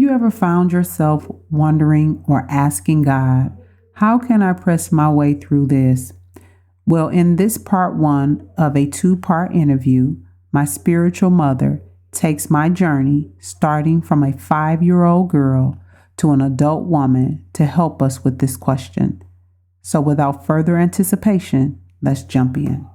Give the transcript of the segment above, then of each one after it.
you ever found yourself wondering or asking God, how can I press my way through this? Well, in this part one of a two-part interview, my spiritual mother takes my journey starting from a 5-year-old girl to an adult woman to help us with this question. So without further anticipation, let's jump in.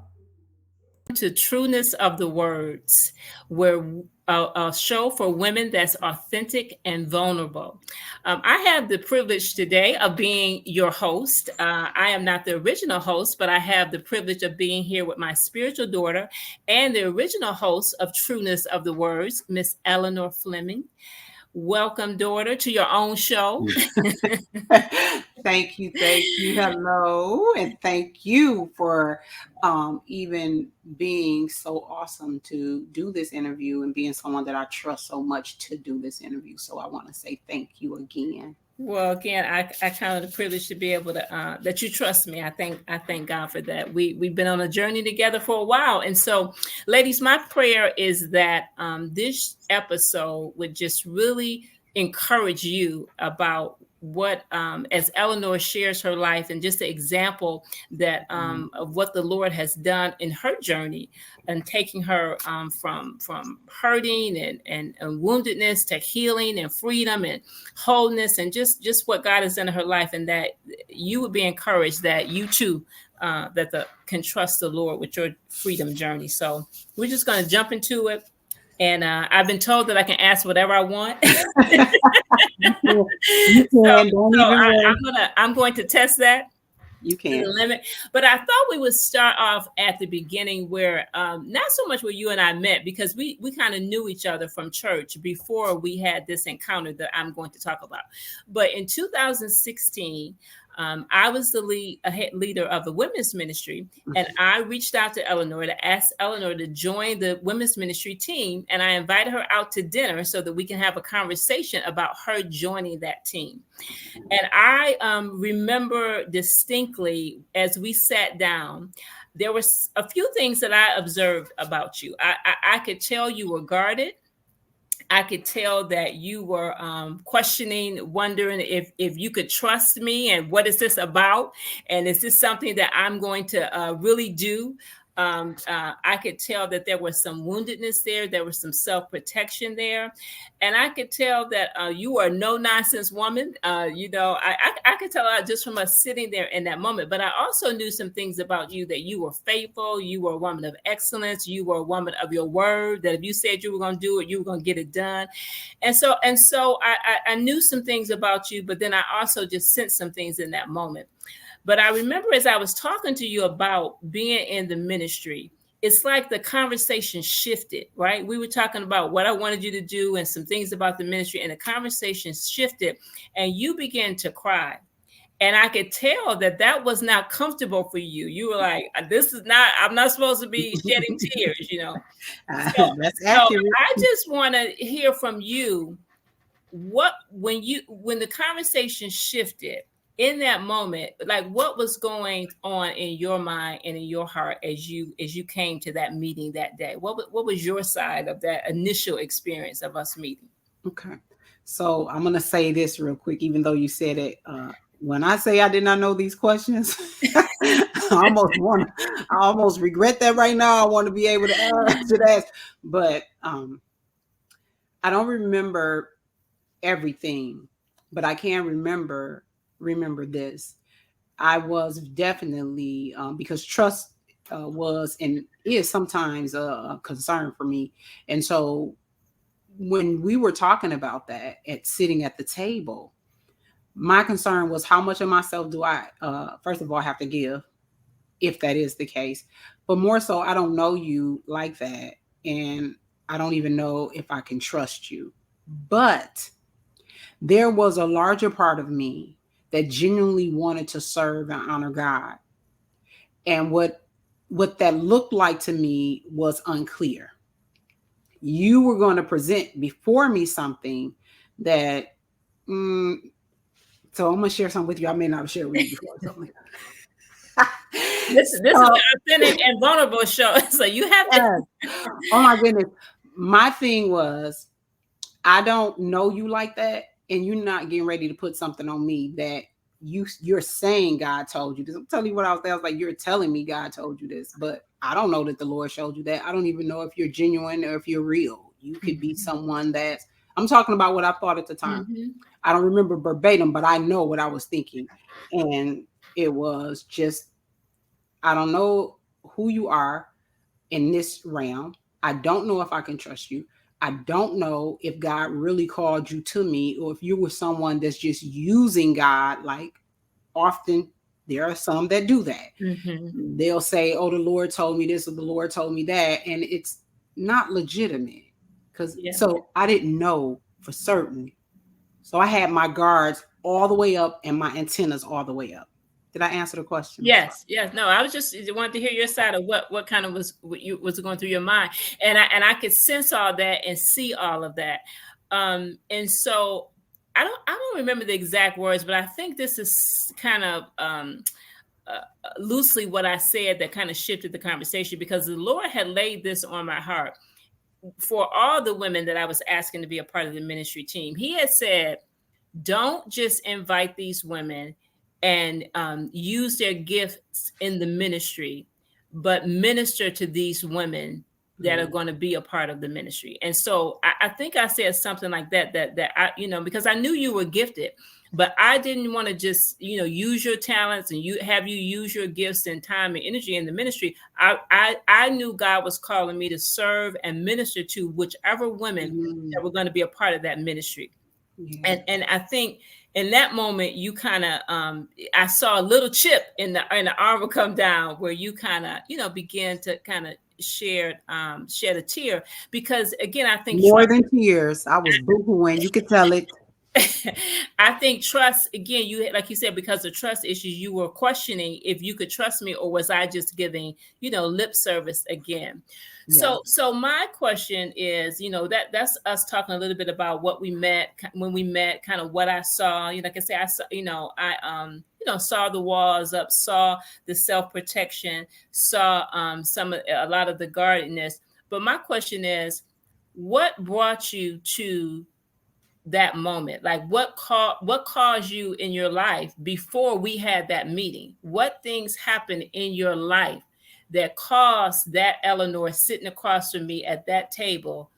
To Trueness of the Words, where a show for women that's authentic and vulnerable. I have the privilege today of being your host. I am not the original host, but I have the privilege of being here with my spiritual daughter and the original host of Trueness of the Words, Miss Elenor Fleming. Welcome, daughter, to your own show. Thank you. Hello. And thank you for even being so awesome to do this interview and being someone that I trust so much to do this interview. So I want to say thank you again. Well, again, I count it a privilege to be able to that you trust me. I thank God for that. We've been on a journey together for a while, and so, ladies, my prayer is that this episode would just really encourage you about what as Elenor shares her life and just the example that of what the Lord has done in her journey and taking her from hurting and woundedness to healing and freedom and wholeness and just what God has done in her life, and that you would be encouraged that you too can trust the Lord with your freedom journey. So we're just going to jump into it. And I've been told that I can ask whatever I want. I'm going to test that. You can. The limit. But I thought we would start off at the beginning where not so much where you and I met, because we kind of knew each other from church before we had this encounter that I'm going to talk about. But in 2016, I was the leader of the women's ministry, and I reached out to Elenor to ask Elenor to join the women's ministry team, and I invited her out to dinner so that we can have a conversation about her joining that team. And I remember distinctly as we sat down, there was a few things that I observed about you. I could tell you were guarded. I could tell that you were questioning, wondering if you could trust me and what is this about? And is this something that I'm going to really do? I could tell that there was some woundedness there. There was some self-protection there. And I could tell that you are a no-nonsense woman. I could tell just from us sitting there in that moment. But I also knew some things about you, that you were faithful. You were a woman of excellence. You were a woman of your word, that if you said you were going to do it, you were going to get it done. And so I knew some things about you, but then I also just sensed some things in that moment. But I remember as I was talking to you about being in the ministry, it's like the conversation shifted, right? We were talking about what I wanted you to do and some things about the ministry, and the conversation shifted and you began to cry. And I could tell that was not comfortable for you. You were like, I'm not supposed to be shedding tears, That's accurate. So I just want to hear from you when the conversation shifted, in that moment, like what was going on in your mind and in your heart as you came to that meeting that day? What was your side of that initial experience of us meeting? Okay. So I'm going to say this real quick, even though you said it. When I say I did not know these questions, I almost regret that right now. I want to be able to answer that. But I don't remember everything, but I can remember this. I was definitely because trust was and is sometimes a concern for me. And so when we were talking about that sitting at the table, my concern was, how much of myself do I first of all have to give, if that is the case? But more so, I don't know you like that, and I don't even know if I can trust you. But there was a larger part of me that genuinely wanted to serve and honor God. And what that looked like to me was unclear. You were going to present before me something that, so I'm going to share something with you. I may not have shared with you before. This is an authentic and vulnerable show. So you have to. Oh my goodness. My thing was, I don't know you like that, and you're not getting ready to put something on me that you're saying God told you this. I'm telling you what I was there. I was like, you're telling me God told you this, but I don't know that the Lord showed you that. I don't even know if you're genuine or if you're real. You could be someone that's, I'm talking about what I thought at the time. I don't remember verbatim, but I know what I was thinking. And it was just, I don't know who you are in this realm. I don't know if I can trust you. I don't know if God really called you to me, or if you were someone that's just using God. Like, often there are some that do that. They'll say, oh, the Lord told me this or the Lord told me that. And it's not legitimate. So I didn't know for certain. So I had my guards all the way up and my antennas all the way up. Did I answer the question? Yes. No, I was just wanted to hear your side of what kind of was going through your mind, and I could sense all that and see all of that, and so I don't remember the exact words, but I think this is kind of loosely what I said that kind of shifted the conversation, because the Lord had laid this on my heart for all the women that I was asking to be a part of the ministry team. He had said, don't just invite these women and use their gifts in the ministry, but minister to these women that are going to be a part of the ministry. And so I think I said something like that I, because I knew you were gifted, but I didn't want to just, use your talents and you use your gifts and time and energy in the ministry. I knew God was calling me to serve and minister to whichever women that were going to be a part of that ministry. And I think in that moment, you kind of, I saw a little chip in the armor come down, where you kind of, began to kind of shed a tear, because again, I think more than tears. I was boo-hooing. You could tell it. I think trust, again, you, like you said, because of trust issues, you were questioning if you could trust me, or was I just giving, lip service again? Yeah. So my question is, that's us talking a little bit about what we met when we met, kind of what I saw. Like I say, I saw, I saw the walls up, saw the self-protection, saw a lot of the guardedness. But my question is, what brought you to that moment? Like, what caused you in your life before we had that meeting? What things happened in your life that caused that Elenor sitting across from me at that table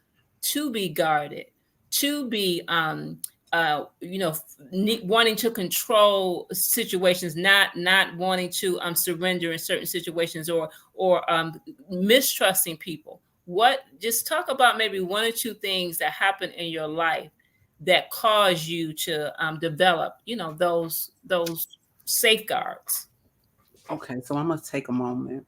to be guarded, to be wanting to control situations, not wanting to surrender in certain situations, or mistrusting people? Just talk about maybe one or two things that happened in your life that caused you to develop, those safeguards. Okay, so I'm gonna take a moment.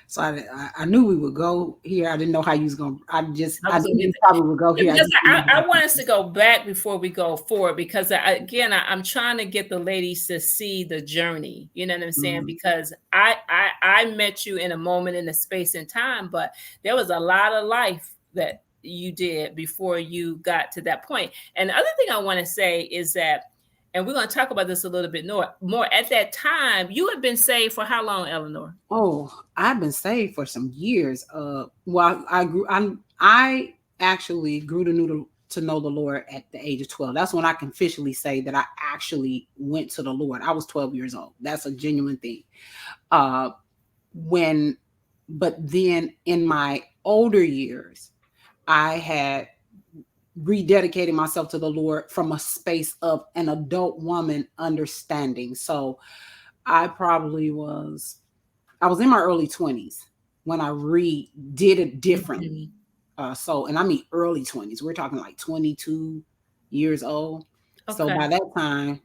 So I knew we would go here. I didn't know how you was gonna. I knew you probably would go here. I want us to go back before we go forward, because I'm trying to get the ladies to see the journey. You know what I'm saying? Because I met you in a moment in a space and time, but there was a lot of life that you did before you got to that point. And the other thing I want to say is that, and we're going to talk about this a little bit more. At that time, you had been saved for how long, Elenor? Oh, I've been saved for some years. Well, I actually grew to know the Lord at the age of 12. That's when I can officially say that I actually went to the Lord. I was 12 years old. That's a genuine thing. But then in my older years, I had rededicating myself to the Lord from a space of an adult woman understanding. So I was in my early 20s when I did it differently. And I mean early 20s. We're talking like 22 years old. Okay. So by that time,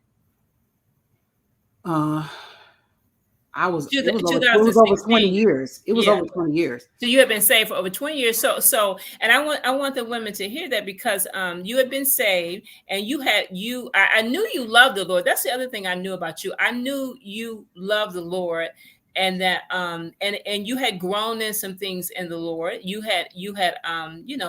it was over 20 years. It was over 20 years. So you have been saved for over 20 years. So, and I want the women to hear that, because you had been saved, and I knew you loved the Lord. That's the other thing I knew about you. I knew you loved the Lord, and that and you had grown in some things in the Lord. You had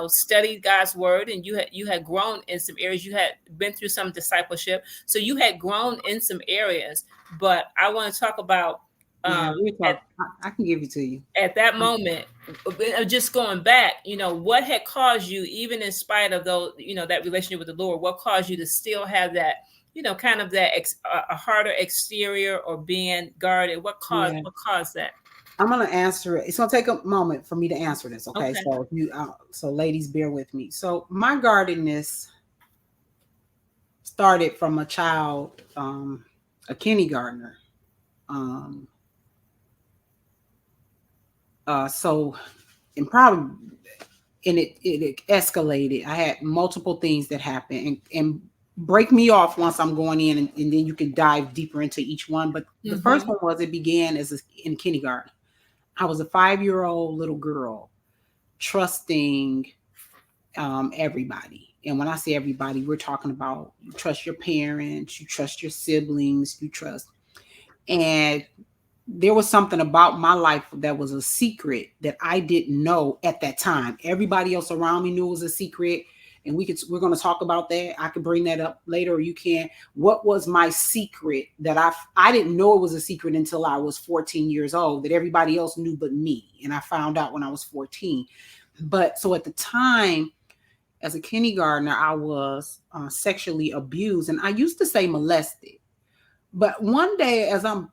studied God's word, and you had grown in some areas. You had been through some discipleship, so you had grown in some areas. But I want to talk about Yeah, we At, talk. I can give it to you. at that moment, just going back, what had caused you, even in spite of those, that relationship with the Lord, what caused you to still have that, kind of that a harder exterior or being guarded? What caused Yeah. that? I'm gonna answer it. It's gonna take a moment for me to answer this. Okay, Okay. so so ladies, bear with me. So my guardedness started from a child, a kindergartner. Um, so and probably and it escalated. I had multiple things that happened and break me off once I'm going in, and then you can dive deeper into each one. But the first one was, it began in kindergarten. I was a 5-year-old little girl trusting everybody. And when I say everybody, we're talking about you trust your parents, you trust your siblings, you trust. And there was something about my life that was a secret that I didn't know at that time. Everybody else around me knew it was a secret. And we're going to talk about that. I could bring that up later, or you can. What was my secret that I didn't know it was a secret until I was 14 years old, that everybody else knew but me. And I found out when I was 14. But so at the time, as a kindergartner, I was sexually abused, and I used to say molested. But one day, as I'm,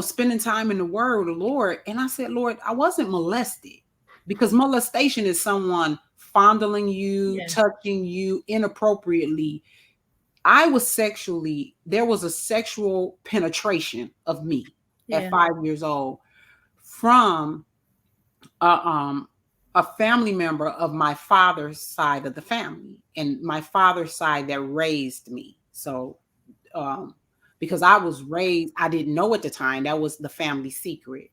spending time in the Word of the Lord, and I said, Lord, I wasn't molested, because molestation is someone fondling you, touching you inappropriately. There was a sexual penetration of me at 5 years old from a family member of my father's side of the family, and my father's side that raised me. So, because I was raised, I didn't know at the time, that was the family secret,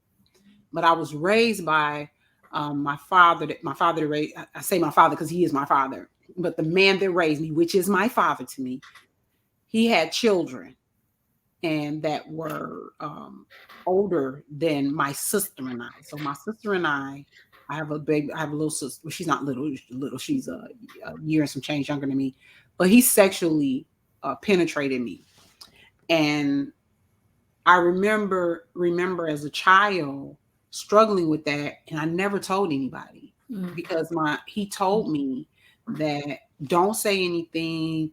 but I was raised by my father. I say my father because he is my father, but the man that raised me, which is my father to me, he had children, and that were older than my sister and I. So my sister and I have a little sister. Well, she's not little. She's a year and some change younger than me. But he sexually penetrated me, and I remember as a child struggling with that, and I never told anybody because he told me that don't say anything.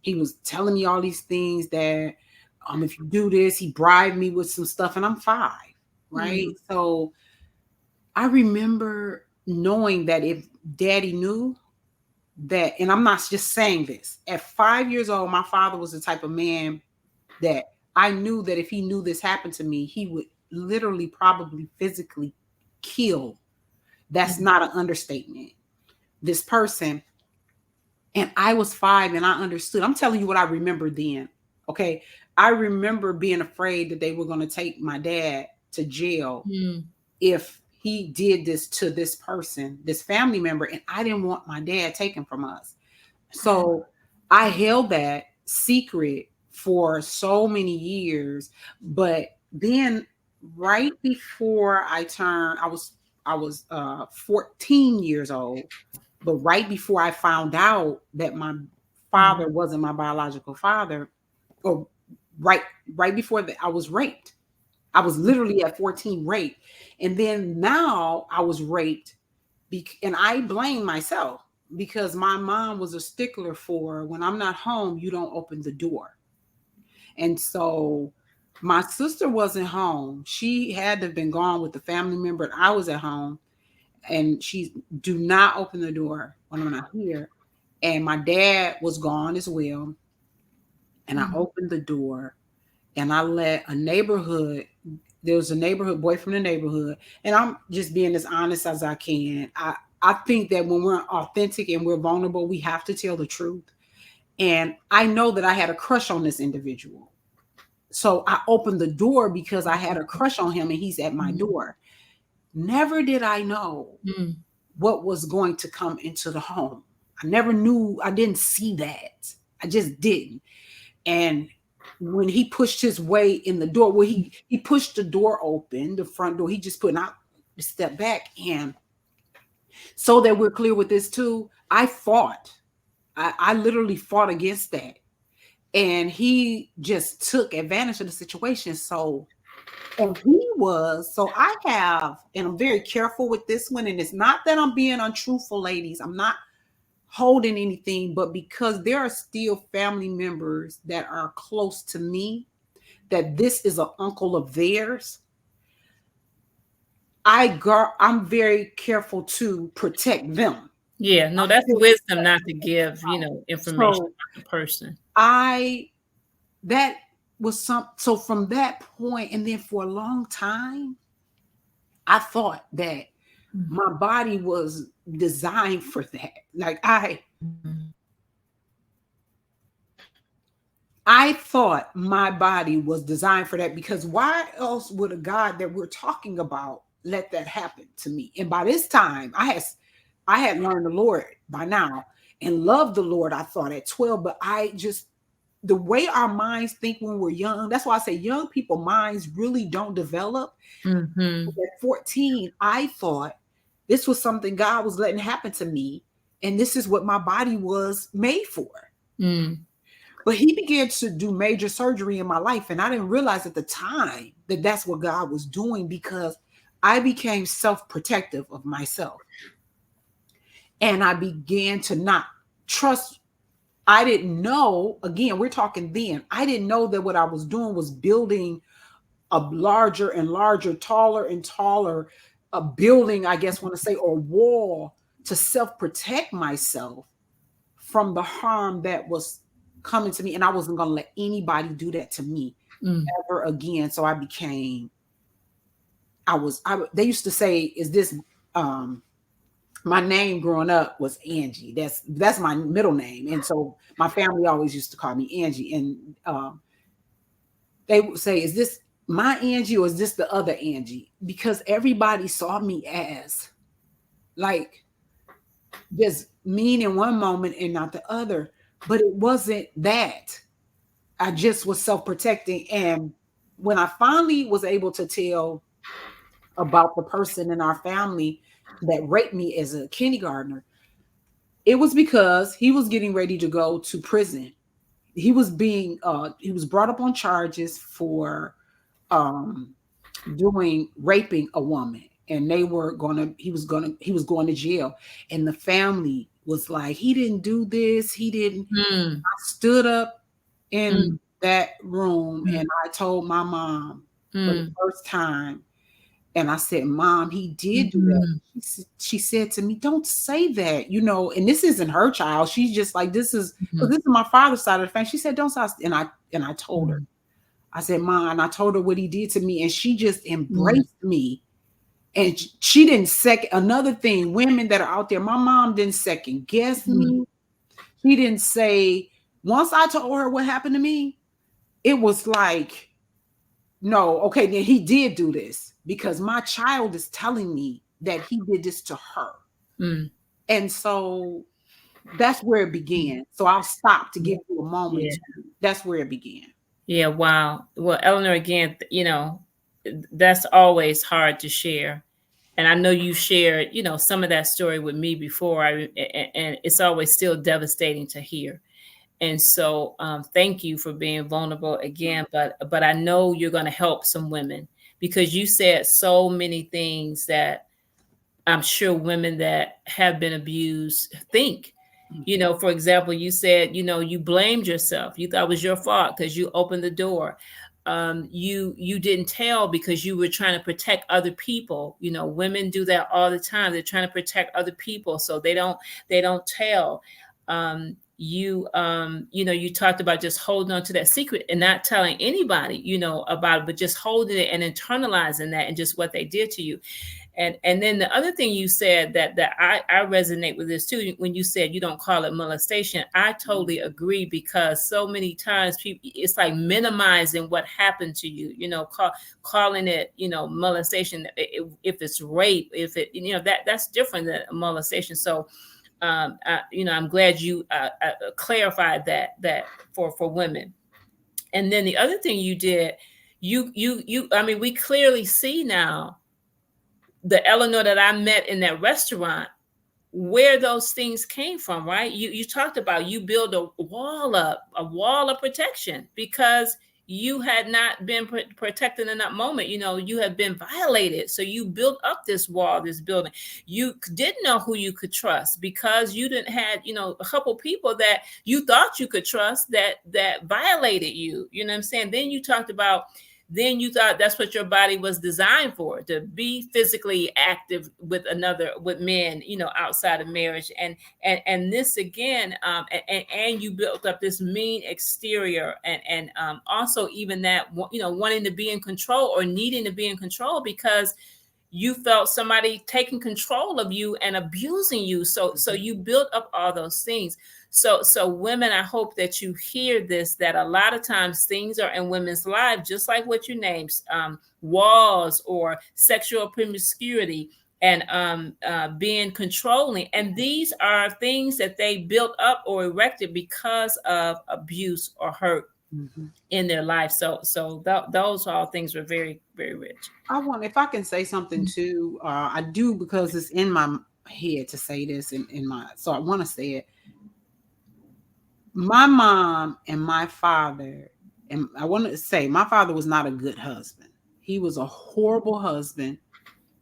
He was telling me all these things that if you do this, he bribed me with some stuff, and I'm 5, right? So I remember knowing that if Daddy knew that, and I'm not just saying this, at 5 years old, my father was the type of man that I knew that if he knew this happened to me, he would literally probably physically kill. That's not an understatement. This person. And I was 5 and I understood. I'm telling you what I remember then. Okay. I remember being afraid that they were going to take my dad to jail if he did this to this person, this family member. And I didn't want my dad taken from us. So I held that secret for so many years. But then right before I turned, I was 14 years old. But right before I found out that my father wasn't my biological father, or right before that, I was raped. I was literally at 14 raped. And then now I was raped, and I blame myself because my mom was a stickler for, when I'm not home, you don't open the door. And so my sister wasn't home. She had to have been gone with the family member, and I was at home. And she, do not open the door when I'm not here. And my dad was gone as well. And I opened the door, and I let there was a neighborhood boy from the neighborhood. And I'm just being as honest as I can. I think that when we're authentic and we're vulnerable, we have to tell the truth. And I know that I had a crush on this individual. So I opened the door because I had a crush on him, and he's at my door. Never did I know what was going to come into the home. I never knew. I didn't see that. I just didn't. And when he pushed his way in the door, well, he pushed the door open, the front door. He just put out a step back. And so that we're clear with this too, I fought. I literally fought against that. And he just took advantage of the situation. So And he was, so I have, and I'm very careful with this one. And it's not that I'm being untruthful, ladies. I'm not holding anything, but because there are still family members that are close to me, that this is an uncle of theirs. I'm very careful to protect them. Yeah, no, that's wisdom not to give, information So about the person. that was so from that point, and then for a long time, I thought that my body was designed for that. Like I thought my body was designed for that, because why else would a God that we're talking about let that happen to me? And by this time, I had learned the Lord by now and loved the Lord, I thought, at 12, but the way our minds think when we're young, that's why I say young people minds really don't develop. Mm-hmm. At 14, I thought this was something God was letting happen to me, and this is what my body was made for. But he began to do major surgery in my life, and I didn't realize at the time that that's what God was doing, because I became self-protective of myself. And I began to not trust. I didn't know, again, we're talking then, I didn't know that what I was doing was building a larger and larger, taller and taller, a building, I guess, want to say, or wall to self-protect myself from the harm that was coming to me. And I wasn't going to let anybody do that to me ever again. So I became, they used to say, is this, my name growing up was Angie. That's my middle name. And so my family always used to call me Angie. And they would say, is this my Angie or is this the other Angie? Because everybody saw me as like just mean in one moment and not the other. But it wasn't that. I just was self-protecting. And when I finally was able to tell about the person in our family that raped me as a kindergartner, it was because he was getting ready to go to prison. He was brought up on charges for raping a woman, and he was going to jail. And the family was like, he didn't do this. He didn't. I stood up in that room and I told my mom for the first time, and I said, Mom, he did do that. She said to me, don't say that, and this isn't her child. She's just like, this is my father's side of the family. She said, don't say. And I told her, I said, Mom, and I told her what he did to me, and she just embraced me. And she didn't another thing, women that are out there, my mom didn't second guess me. She didn't say, once I told her what happened to me, it was like, no, okay, then he did do this, because my child is telling me that he did this to her. And so that's where it began. So I'll stop to give you a moment. Yeah. That's where it began. Yeah, wow. Well, Elenor, again, that's always hard to share. And I know you shared, some of that story with me before, and it's always still devastating to hear. And so thank you for being vulnerable again. But I know you're going to help some women, because you said so many things that I'm sure women that have been abused think. For example, you said, you blamed yourself. You thought it was your fault because you opened the door. You didn't tell because you were trying to protect other people. Women do that all the time. They're trying to protect other people, so they don't tell. You talked about just holding on to that secret and not telling anybody, about it, but just holding it and internalizing that and just what they did to you. And then the other thing you said that I resonate with this too, when you said you don't call it molestation. I totally agree, because so many times it's like minimizing what happened to you, calling it, molestation. If it's rape, if it, that's different than molestation. So, I'm glad you clarified that for women. And then the other thing you did, we clearly see now the Elenor that I met in that restaurant, where those things came from, right? You talked about, you build a wall of protection, because you had not been protected in that moment. You have been violated. So you built up this wall, this building. You didn't know who you could trust because you didn't had, a couple people that you thought you could trust that violated you. You know what I'm saying? Then you thought that's what your body was designed for, to be physically active with men, outside of marriage. And this again, and you built up this mean exterior, and also even that, wanting to be in control or needing to be in control because you felt somebody taking control of you and abusing you. So you built up all those things. So women, I hope that you hear this, that a lot of times things are in women's lives, just like what you named, walls or sexual promiscuity and being controlling. And these are things that they built up or erected because of abuse or hurt in their life. So those all things were very, very rich. If I can say something too, I do, because it's in my head to say this so I want to say it. My mom and my father, and I want to say my father was not a good husband. He was a horrible husband.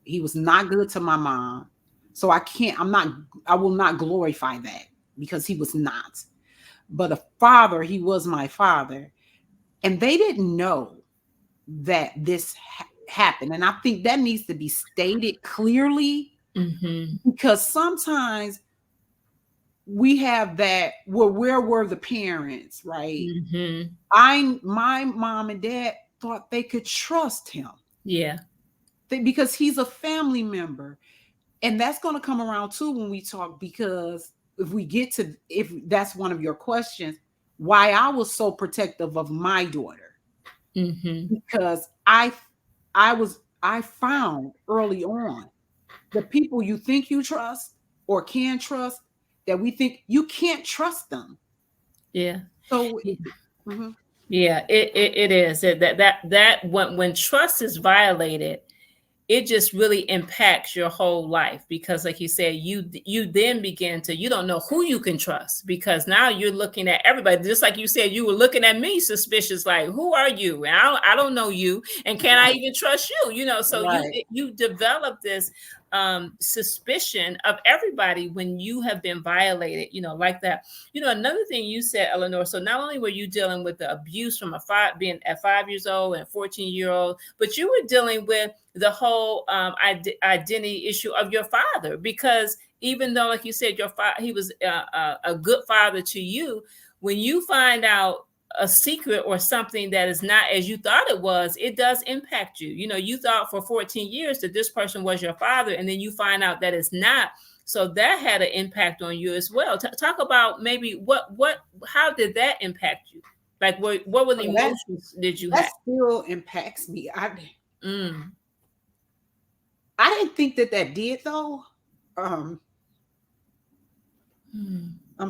He was not good to my mom. So I will not glorify that, because he was not. But a father, he was my father. And they didn't know that this happened. And I think that needs to be stated clearly, because sometimes we have that, where were the parents, right? My mom and dad thought they could trust him. Yeah. Because he's a family member. And that's going to come around too when we talk, because if that's one of your questions, why I was so protective of my daughter. Because I found early on the people you think you trust or can trust, that we think you can't trust them. Yeah. So yeah, it is that when trust is violated, it just really impacts your whole life, because like you said, you then begin to, you don't know who you can trust, because now you're looking at everybody, just like you said, you were looking at me suspicious, like, who are you? And I don't know you, and can I even trust you? So you develop this suspicion of everybody when you have been violated, like that. Another thing you said, Elenor, so not only were you dealing with the abuse from being at 5 years old and 14-year-old, but you were dealing with the whole identity issue of your father, because even though, like you said, your father, he was a good father to you, when you find out a secret or something that is not as you thought it was, it does impact you. You thought for 14 years that this person was your father, and then you find out that it's not. So that had an impact on you as well. Talk about maybe how did that impact you? Like what were the emotions did you have? That still impacts me. I didn't think that did though. I'm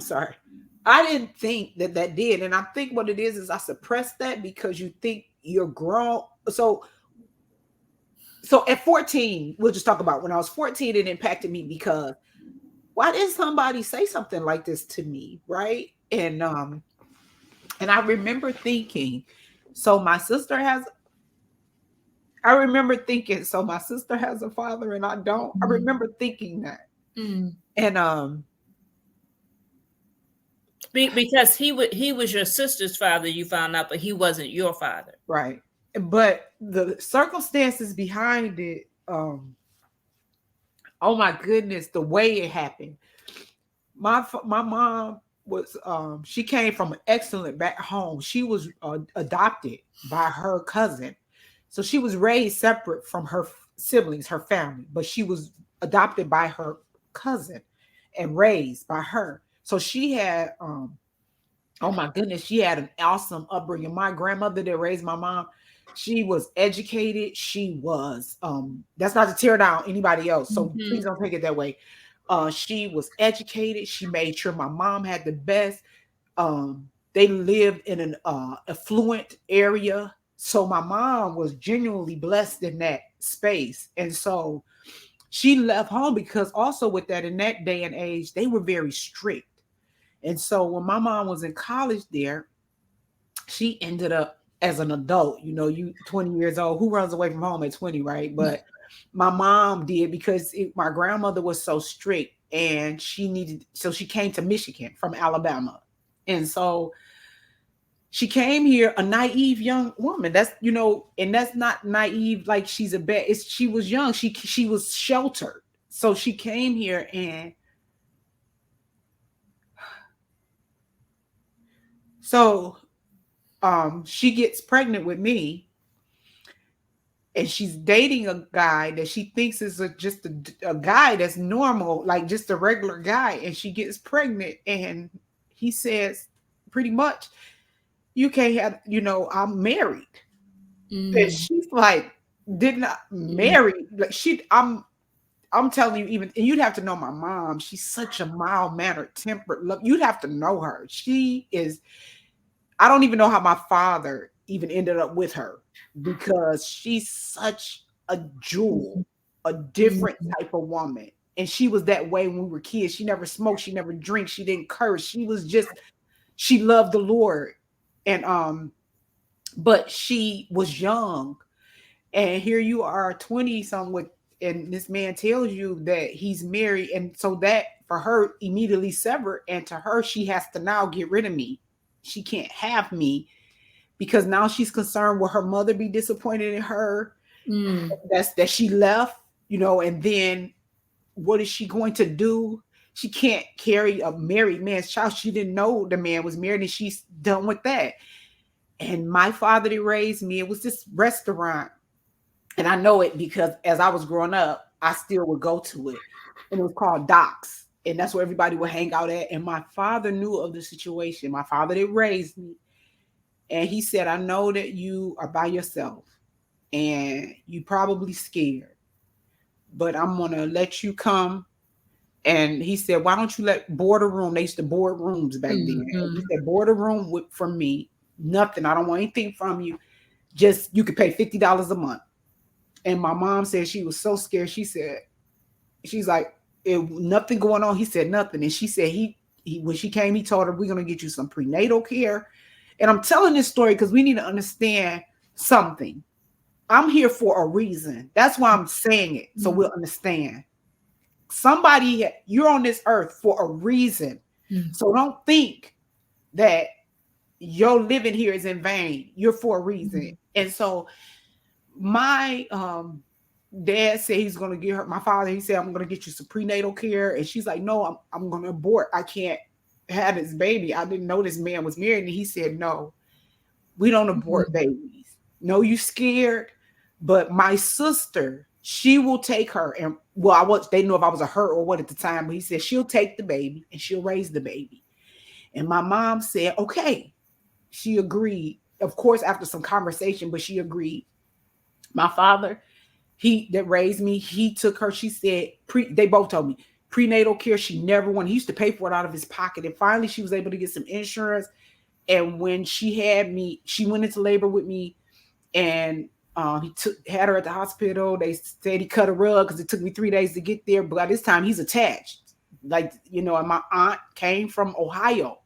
sorry. I didn't think that did. And I think what it is I suppressed that because you think you're grown. So at 14, we'll just talk about when I was 14, it impacted me because why did somebody say something like this to me? Right. And I remember thinking, so my sister has a father and I don't. I remember thinking that. And because he was your sister's father, you found out, but he wasn't your father. Right. But the circumstances behind it, oh my goodness, the way it happened. My mom was, she came from an excellent back home. She was adopted by her cousin. So she was raised separate from her siblings, her family, but she was adopted by her cousin and raised by her. So she had, oh my goodness, she had an awesome upbringing. My grandmother that raised my mom, she was educated. She was, that's not to tear down anybody else. So please don't take it that way. She was educated. She made sure my mom had the best. They lived in an affluent area. So my mom was genuinely blessed in that space. And so she left home because also with that, in that day and age, they were very strict. And so when my mom was in college there, she ended up as an adult. You know, you 20 years old, who runs away from home at 20, right? But my mom did because my grandmother was so strict, and so she came to Michigan from Alabama. And so she came here a naive young woman. That's, you know, and that's not naive like she's a bad. She was young. She was sheltered. So she came here, and so she gets pregnant with me, and she's dating a guy that she thinks is just a guy that's normal, like just a regular guy. And she gets pregnant, and he says pretty much, you can't have, you know, I'm married. And she's like, did not marry. Like I'm telling you, even, and you'd have to know my mom. She's such a mild-mannered, tempered look. You'd have to know her. She is, I don't even know how my father even ended up with her, because she's such a jewel, a different type of woman. And she was that way when we were kids. She never smoked, she never drank, she didn't curse. She was just, she loved the Lord. And but she was young. And here you are 20 something with, and this man tells you that he's married. And so that for her immediately severed. And to her, she has to now get rid of me. She can't have me, because now she's concerned, will her mother be disappointed in her? That she left, you know, and then what is she going to do? She can't carry a married man's child. She didn't know the man was married, and she's done with that. And my father that raised me, it was this restaurant. And I know it because as I was growing up, I still would go to it. And it was called Doc's. And that's where everybody would hang out at. And my father knew of the situation. My father that raised me. And he said, I know that you are by yourself and you probably scared, but I'm going to let you come. And he said, why don't you board a room? They used to board rooms back then. And he said, board a room from me. Nothing. I don't want anything from you. Just, you could pay $50 a month. And my mom said she was so scared. She's like, nothing going on. He said nothing. And she said he when she came, he told her, we're going to get you some prenatal care. And I'm telling this story because we need to understand something. I'm here for a reason. That's why I'm saying it. So we'll understand. Somebody, you're on this earth for a reason. So don't think that your living here is in vain. You're for a reason. And so my dad said he's going to get her, my father, he said, I'm going to get you some prenatal care. And she's like, no, I'm going to abort. I can't have this baby. I didn't know this man was married. And he said, no, we don't abort babies. No, you scared. But my sister, she will take her. And well, they didn't know if I was a her or what at the time, but he said she'll take the baby and she'll raise the baby. And my mom said, okay. She agreed, of course, after some conversation, but she agreed. My father, he that raised me, he took her. She said, they both told me prenatal care. She never wanted. He used to pay for it out of his pocket. And finally, she was able to get some insurance. And when she had me, she went into labor with me, and he had her at the hospital. They said he cut a rug because it took me 3 days to get there. But by this time, he's attached. Like, you know, and my aunt came from Ohio.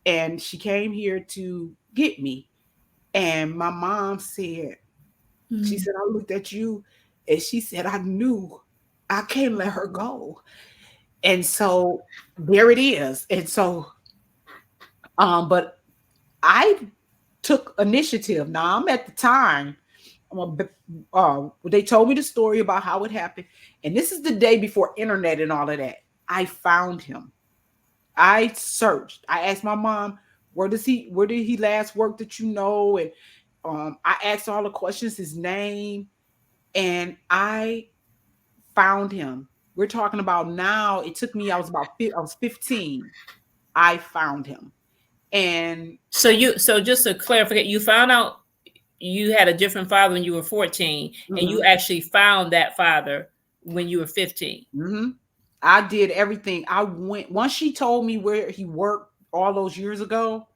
And she came here to get me. And my mom said, she said, I looked at you and she said, I knew I can't let her go. And so there it is. And so, but I took initiative. Now I'm at the time, they told me the story about how it happened. And this is the day before internet and all of that. I found him. I searched. I asked my mom, where did he last work that you know? And I asked all the questions, his name, and I found him. We're talking about now. It took me, I was 15. I found him. And so just to clarify, you found out you had a different father when you were 14, and you actually found that father when you were 15. I did everything. I went, once she told me where he worked all those years ago,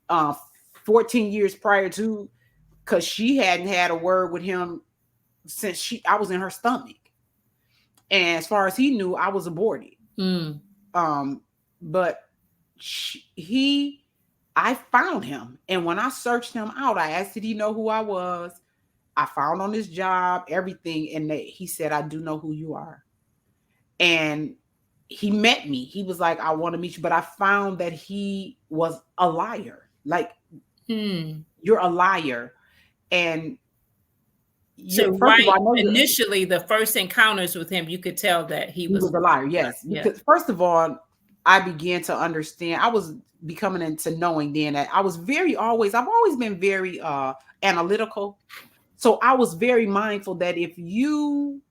14 years prior to, because she hadn't had a word with him since I was in her stomach. And as far as he knew, I was aborted. But he I found him. And when I searched him out, I asked, did he know who I was? I found on his job, everything. And he said, I do know who you are. And he met me. He was like, I want to meet you. But I found that he was a liar. Like, you're a liar. And so first of all, initially, the first encounters with him, you could tell that he was a liar. Yes. Because first of all, I began to understand. I was becoming into knowing then that I've always been very analytical. So I was very mindful that if you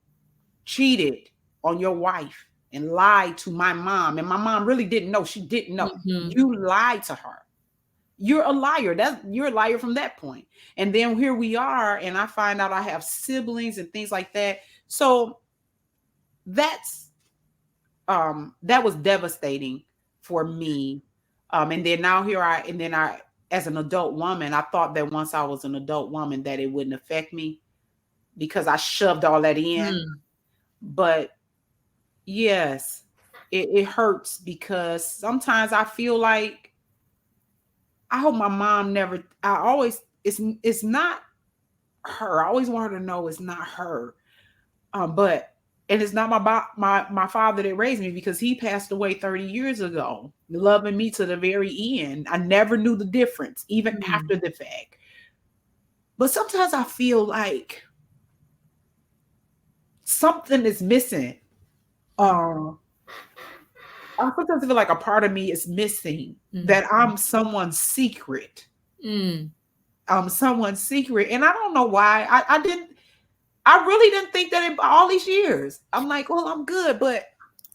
cheated on your wife and lied to my mom, and my mom really didn't know, she didn't know, you lied to her. You're a liar. You're a liar from that point. And then here we are, and I find out I have siblings and things like that. So that was devastating for me. And then I, as an adult woman, I thought that once I was an adult woman that it wouldn't affect me because I shoved all that in. But yes, it hurts because sometimes I feel like I hope my mom never, it's not her. I always want her to know it's not her. And it's not my father that raised me because he passed away 30 years ago, loving me to the very end. I never knew the difference, even after the fact. But sometimes I feel like something is missing. I sometimes feel like a part of me is missing, that I'm someone's secret. I'm someone's secret. And I don't know why. I really didn't think that in all these years. I'm like, well, I'm good. But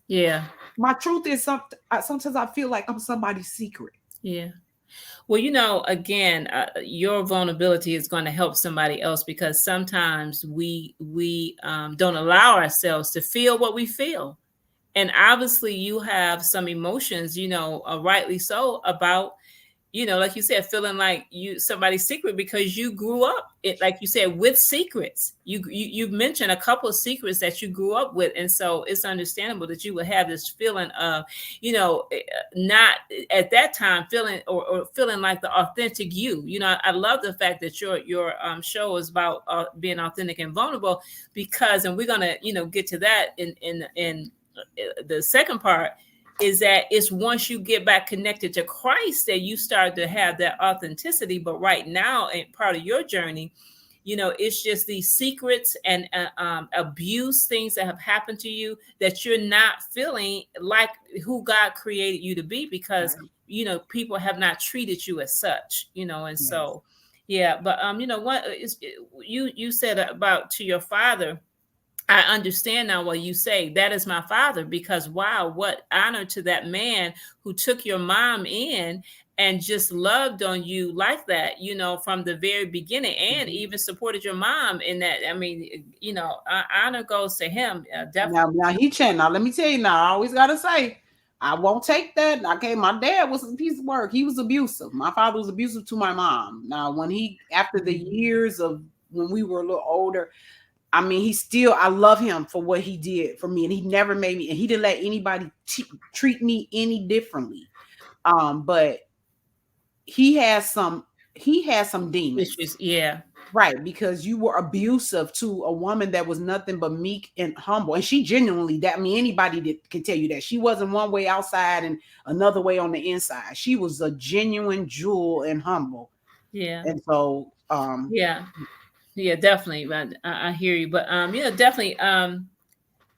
yeah, my truth is sometimes I feel like I'm somebody's secret. Yeah. Well, again, your vulnerability is going to help somebody else because sometimes we don't allow ourselves to feel what we feel. And obviously you have some emotions, rightly so, about, like you said, feeling like somebody's secret because you grew up, like you said, with secrets. You mentioned a couple of secrets that you grew up with. And so it's understandable that you would have this feeling of, not at that time feeling or feeling like the authentic you. I love the fact that your show is about being authentic and vulnerable because, and we're going to, get to that in the second part, is that it's once you get back connected to Christ that you start to have that authenticity. But right now, and part of your journey, it's just these secrets and abuse, things that have happened to you that you're not feeling like who God created you to be because, people have not treated you as such, and yes. So, yeah. But, what is you said about to your father, I understand now what you say. That is my father, because wow, what honor to that man who took your mom in and just loved on you like that, from the very beginning, and even supported your mom in that. I mean, honor goes to him. Definitely. Now, let me tell you now, I always got to say, I won't take that. Okay, my dad was a piece of work. He was abusive. My father was abusive to my mom. Now, after the years of when we were a little older, I mean, I love him for what he did for me. And he never made me, and he didn't let anybody treat me any differently. But he has some demons. Issues, yeah. Right, because you were abusive to a woman that was nothing but meek and humble. And she genuinely, anybody that can tell you that. She wasn't one way outside and another way on the inside. She was a genuine jewel and humble. Yeah. And so, yeah, definitely. But I hear you. But definitely.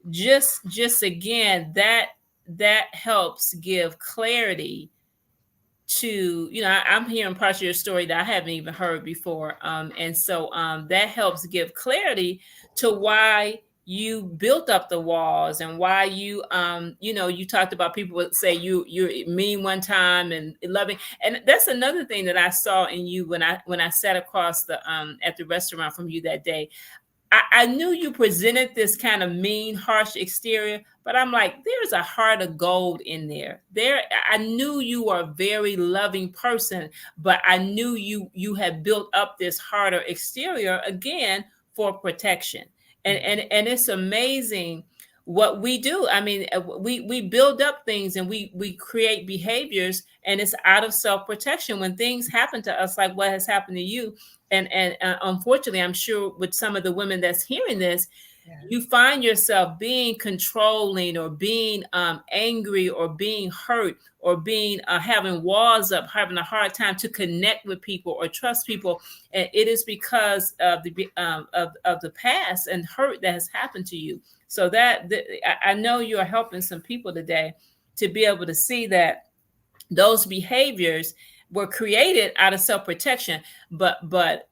Just again, that helps give clarity to, I'm hearing parts of your story that I haven't even heard before. And so that helps give clarity to why you built up the walls and why you you talked about people would say you're mean one time and loving. And that's another thing that I saw in you when I sat across the at the restaurant from you that day. I knew you presented this kind of mean, harsh exterior, but I'm like, there's a heart of gold in there. I knew you were a very loving person, but I knew you had built up this harder exterior again for protection. And it's amazing what we do. I mean, we build up things and we create behaviors, and it's out of self-protection. When things happen to us like what has happened to you, and unfortunately, I'm sure with some of the women that's hearing this, you find yourself being controlling or being angry or being hurt or being having walls up, having a hard time to connect with people or trust people. And it is because of the past and hurt that has happened to you. So I know you are helping some people today to be able to see that those behaviors were created out of self-protection, but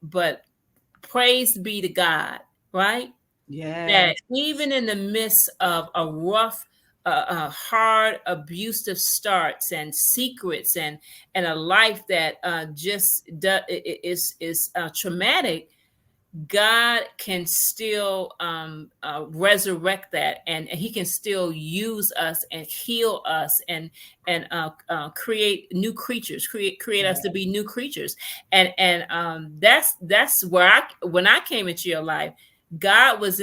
praise be to God, right? Yeah. That even in the midst of a rough, hard, abusive starts and secrets and a life that is traumatic, God can still resurrect that, and He can still use us and heal us and create new creatures, create us to be new creatures, and that's where when I came into your life, God was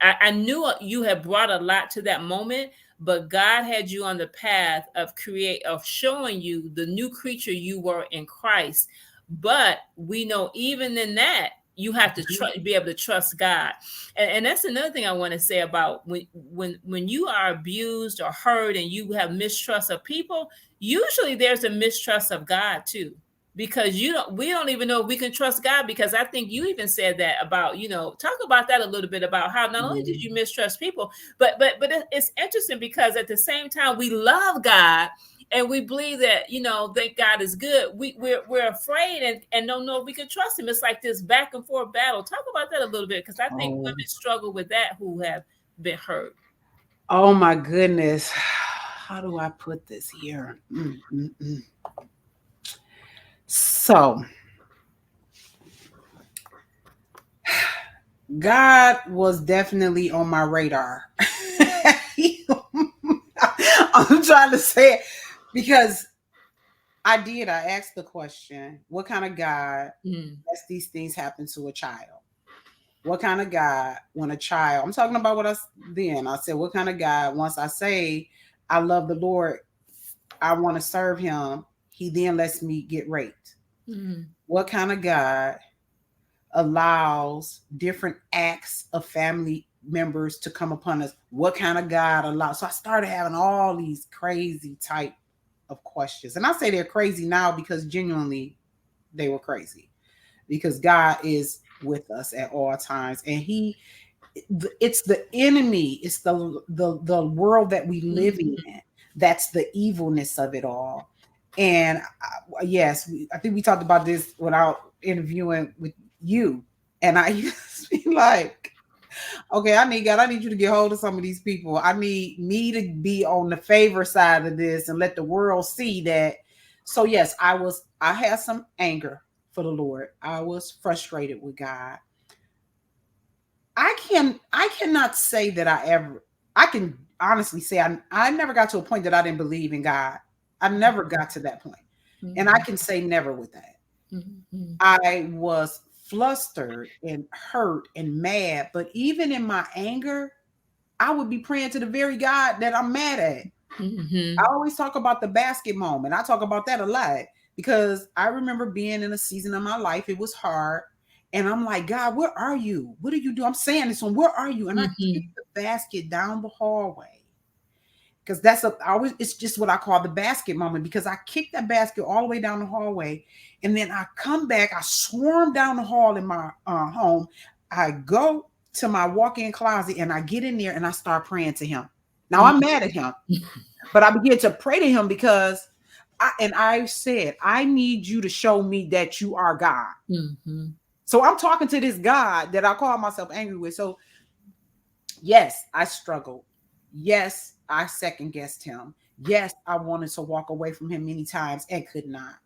I knew you had brought a lot to that moment, but God had you on the path of showing you the new creature you were in Christ. But we know even in that, you have to be able to trust God. And that's another thing I want to say about when you are abused or hurt and you have mistrust of people, usually there's a mistrust of God too. Because we don't even know if we can trust God, because I think you even said that about, talk about that a little bit, about how not only did you mistrust people, but it's interesting because at the same time we love God and we believe that, that God is good. We're afraid and don't know if we can trust Him. It's like this back and forth battle. Talk about that a little bit, because I think women struggle with that who have been hurt. Oh my goodness. How do I put this here? So God was definitely on my radar. I'm trying to say it because I asked the question, what kind of God lets these things happen to a child? What kind of God, when a child, I'm talking about what I said, what kind of God, once I say I love the Lord, I want to serve Him, He then lets me get raped. What kind of God allows different acts of family members to come upon us? What kind of God allows? So I started having all these crazy type of questions. And I say they're crazy now because genuinely they were crazy, because God is with us at all times. And it's the enemy, it's the world that we live in. That's the evilness of it all. And yes, I think we talked about this when I was interviewing with you. And I used to be like, okay, I need you to get hold of some of these people. I need me to be on the favor side of this and let the world see that. So yes, I had some anger for the Lord. I was frustrated with God. I cannot say that I can honestly say I never got to a point that I didn't believe in God. I never got to that point. And I can say never with that. I was flustered and hurt and mad, but even in my anger, I would be praying to the very God that I'm mad at. I always talk about the basket moment. I talk about that a lot because I remember being in a season of my life. It was hard. And I'm like, God, where are you? What do you do? I'm saying this one, where are you? And I kicked the basket down the hallway. Because it's just what I call the basket moment, because I kicked that basket all the way down the hallway. And then I come back, I swarm down the hall in my home. I go to my walk-in closet and I get in there and I start praying to Him. Now I'm mad at Him, but I began to pray to Him because I said, I need you to show me that you are God. So I'm talking to this God that I call myself angry with. So yes, I struggled. Yes, I second guessed Him. Yes, I wanted to walk away from Him many times and could not.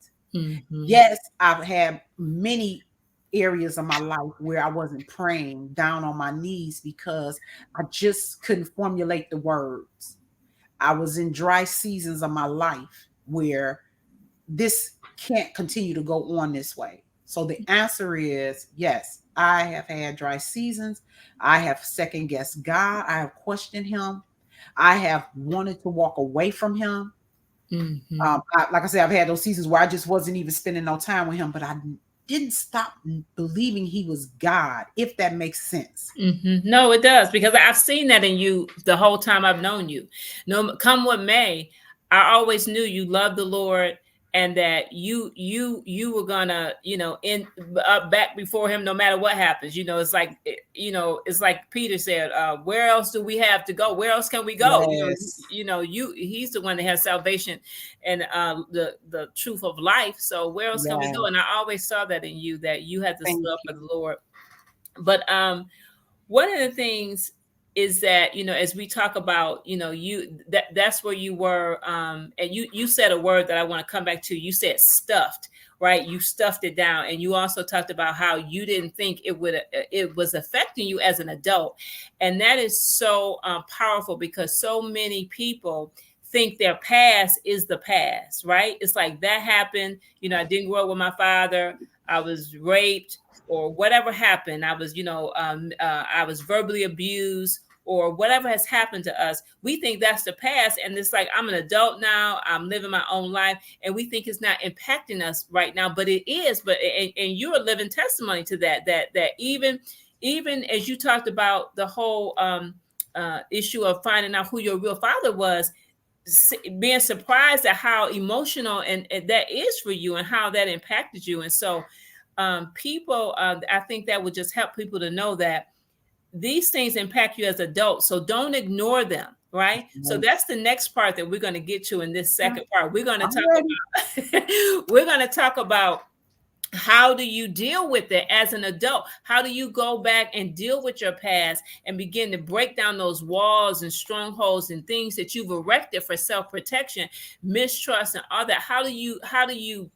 Yes, I've had many areas of my life where I wasn't praying down on my knees because I just couldn't formulate the words. I was in dry seasons of my life where this can't continue to go on this way. So the answer is yes, I have had dry seasons. I have second guessed God. I have questioned him. I have wanted to walk away from him. Like I said, I've had those seasons where I just wasn't even spending no time with him, but I didn't stop believing he was God, if that makes sense. No, it does, because I've seen that in you the whole time I've known you. No, come what may, I always knew you loved the Lord, and that you were gonna, in back before him no matter what happens. It's like, it's like Peter said, where else do we have to go? Where else can we go? Yes. He's the one that has salvation and the truth of life. So where else can we go? And I always saw that in you, that you had this love for the Lord. But one of the things is that, as we talk about, that's where you were, and you said a word that I want to come back to. You said stuffed, right? You stuffed it down, and you also talked about how you didn't think it was affecting you as an adult, and that is so powerful, because so many people think their past is the past, right? It's like, that happened. I didn't grow up with my father. I was raped, or whatever happened. I was, I was verbally abused, or whatever has happened to us. We think that's the past. And it's like, I'm an adult now. I'm living my own life. And we think it's not impacting us right now, but it is. And you're a living testimony to that even as you talked about the whole issue of finding out who your real father was, being surprised at how emotional and that is for you, and how that impacted you. And so people, I think that would just help people to know that these things impact you as adults. So don't ignore them. Right. So that's the next part that we're going to get to in this second part. We're going to talk about how do you deal with it as an adult? How do you go back and deal with your past and begin to break down those walls and strongholds and things that you've erected for self-protection, mistrust, and all that? How do you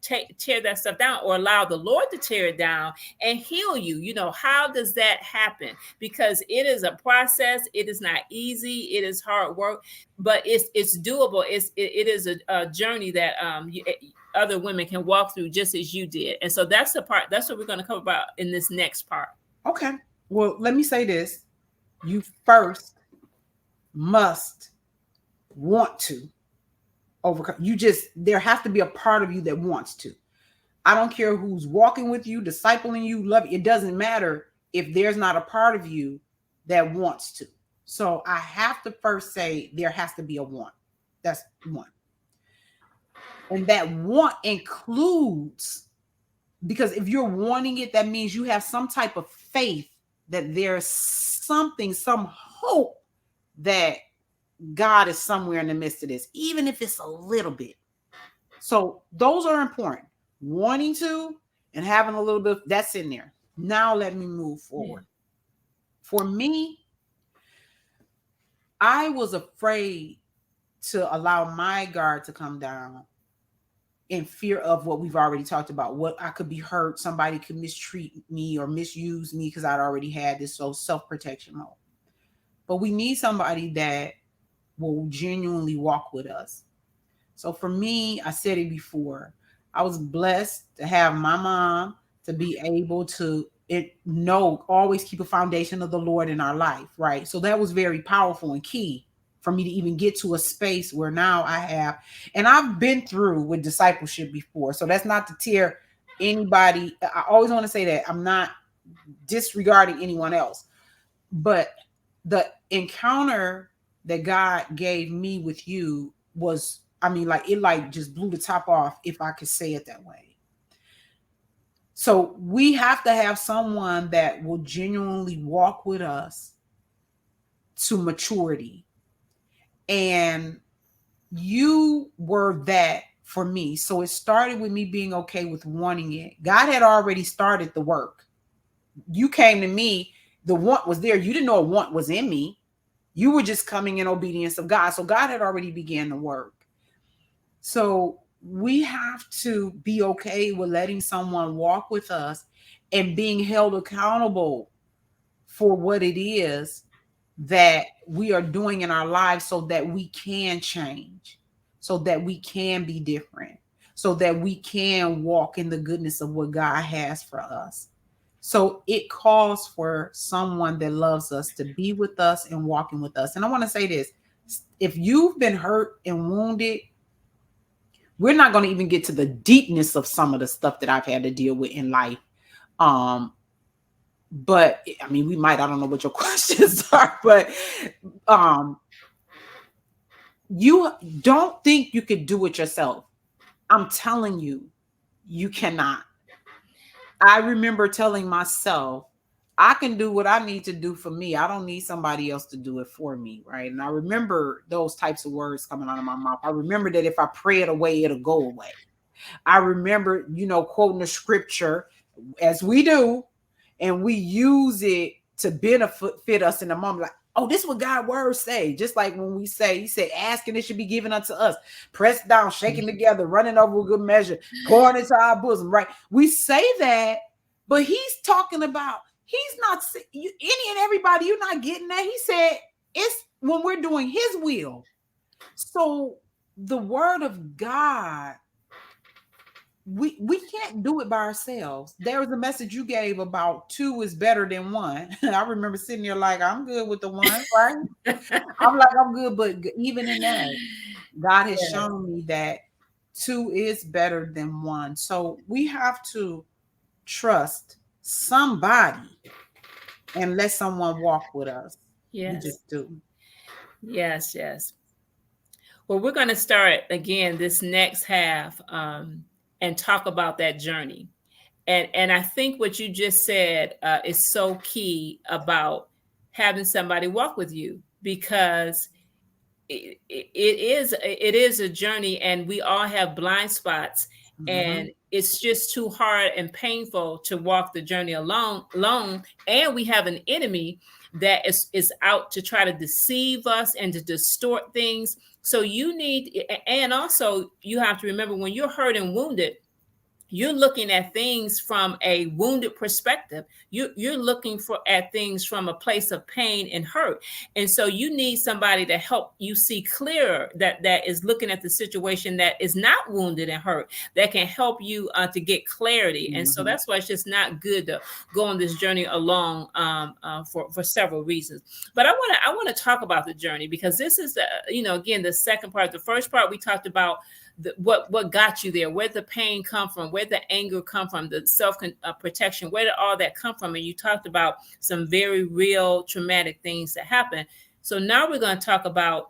tear that stuff down, or allow the Lord to tear it down and heal you? How does that happen? Because it is a process. It is not easy. It is hard work, but it's doable. It is a journey that other women can walk through, just as you did. And so that's the part, that's what we're going to cover about in this next part. Okay. Well, let me say this. You first must want to overcome. There has to be a part of you that wants to. I don't care who's walking with you, discipling you, love you. It doesn't matter if there's not a part of you that wants to. So I have to first say there has to be a want. That's one. And that want includes, because if you're wanting it, that means you have some type of faith that there's something, some hope that God is somewhere in the midst of this, even if it's a little bit. So those are important. Wanting to and having a little bit, that's in there. Now let me move forward. For me, I was afraid to allow my guard to come down, in fear of what we've already talked about, what I could be hurt, somebody could mistreat me or misuse me, because I'd already had this self-protection mode. But we need somebody that will genuinely walk with us. So for me, I said it before, I was blessed to have my mom to be able to always keep a foundation of the Lord in our life, right? So that was very powerful and key for me to even get to a space where now I have, and I've been through with discipleship before. So that's not to tear anybody. I always want to say that I'm not disregarding anyone else, but the encounter that God gave me with you was, it just blew the top off, if I could say it that way. So we have to have someone that will genuinely walk with us to maturity. And you were that for me. So it started with me being okay with wanting it. God had already started the work. You came to me, the want was there. You didn't know a want was in me. You were just coming in obedience of God. So God had already began the work. So we have to be okay with letting someone walk with us and being held accountable for what it is that we are doing in our lives, so that we can change, so that we can be different, so that we can walk in the goodness of what God has for us. So it calls for someone that loves us to be with us and walking with us. And I want to say this: if you've been hurt and wounded, we're not going to even get to the deepness of some of the stuff that I've had to deal with in life. But I mean, we might, I don't know what your questions are, but you don't think you could do it yourself. I'm telling you, you cannot. I remember telling myself, I can do what I need to do for me. I don't need somebody else to do it for me, right? And I remember those types of words coming out of my mouth. I remember that if I pray it away, it'll go away. I remember, quoting the scripture as we do, and we use it to benefit us in the moment. Like, oh, this is what God's words say. Just like when we say, he said, asking it should be given unto us. Pressed down, shaking together, running over with good measure, pouring into our bosom, right? We say that, but he's talking about, he's not, any and everybody, you're not getting that. He said, it's when we're doing his will. So the word of God, we can't do it by ourselves. There was a message you gave about 2 is better than 1. I remember sitting there like, I'm good with the 1, right? I'm like, I'm good, but even in that, God has shown me that 2 is better than 1. So we have to trust somebody and let someone walk with us. Yes. We just do. Yes. Well, we're going to start again this next half and talk about that journey. And I think what you just said is so key about having somebody walk with you, because it is a journey, and we all have blind spots. Mm-hmm. And it's just too hard and painful to walk the journey alone. And we have an enemy that is out to try to deceive us and to distort things. So you need, and also you have to remember, when you're hurt and wounded, you're looking at things from a wounded perspective. You're looking at things from a place of pain and hurt. And so you need somebody to help you see clearer, that is looking at the situation that is not wounded and hurt, that can help you to get clarity. Mm-hmm. And so that's why it's just not good to go on this journey alone for several reasons. But I want to talk about the journey, because this is again, the second part. The first part, we talked about what got you there, where the pain come from, where the anger come from, the self-protection, where did all that come from? And you talked about some very real traumatic things that happen. So now we're going to talk about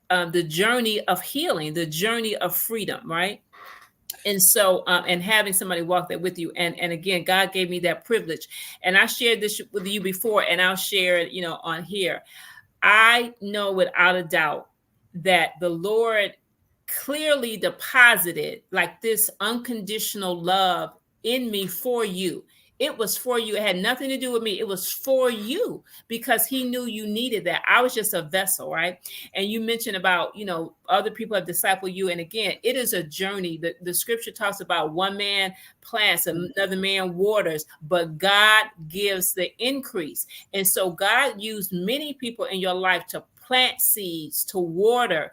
the journey of healing, the journey of freedom, right? And so, and having somebody walk that with you. And again, God gave me that privilege. And I shared this with you before, and I'll share it, on here. I know without a doubt that the Lord clearly deposited like this unconditional love in me for you. It was for you. It had nothing to do with me. It was for you, because he knew you needed that. I was just a vessel, right? And you mentioned about, other people have discipled you. And again, it is a journey. The scripture talks about one man plants, another man waters, but God gives the increase. And so God used many people in your life to plant seeds, to water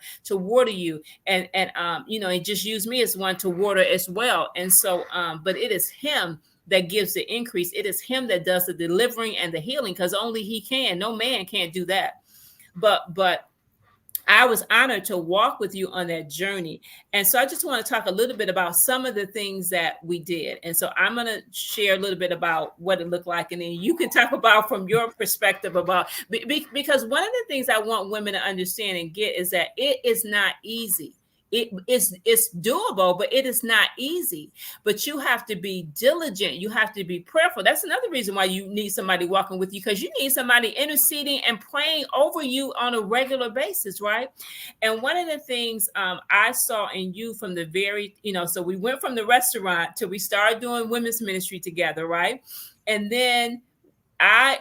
you, and just use me as one to water as well. And so, but it is him that gives the increase. It is him that does the delivering and the healing, because only he can. No man can't do that. But I was honored to walk with you on that journey. And so I just want to talk a little bit about some of the things that we did. And so I'm going to share a little bit about what it looked like. And then you can talk about from your perspective about, because one of the things I want women to understand and get is that it is not easy. It's doable, but it is not easy. But you have to be diligent. You have to be prayerful. That's another reason why you need somebody walking with you, because you need somebody interceding and praying over you on a regular basis, right? And one of the things I saw in you from the very, so we went from the restaurant till we started doing women's ministry together, right? And then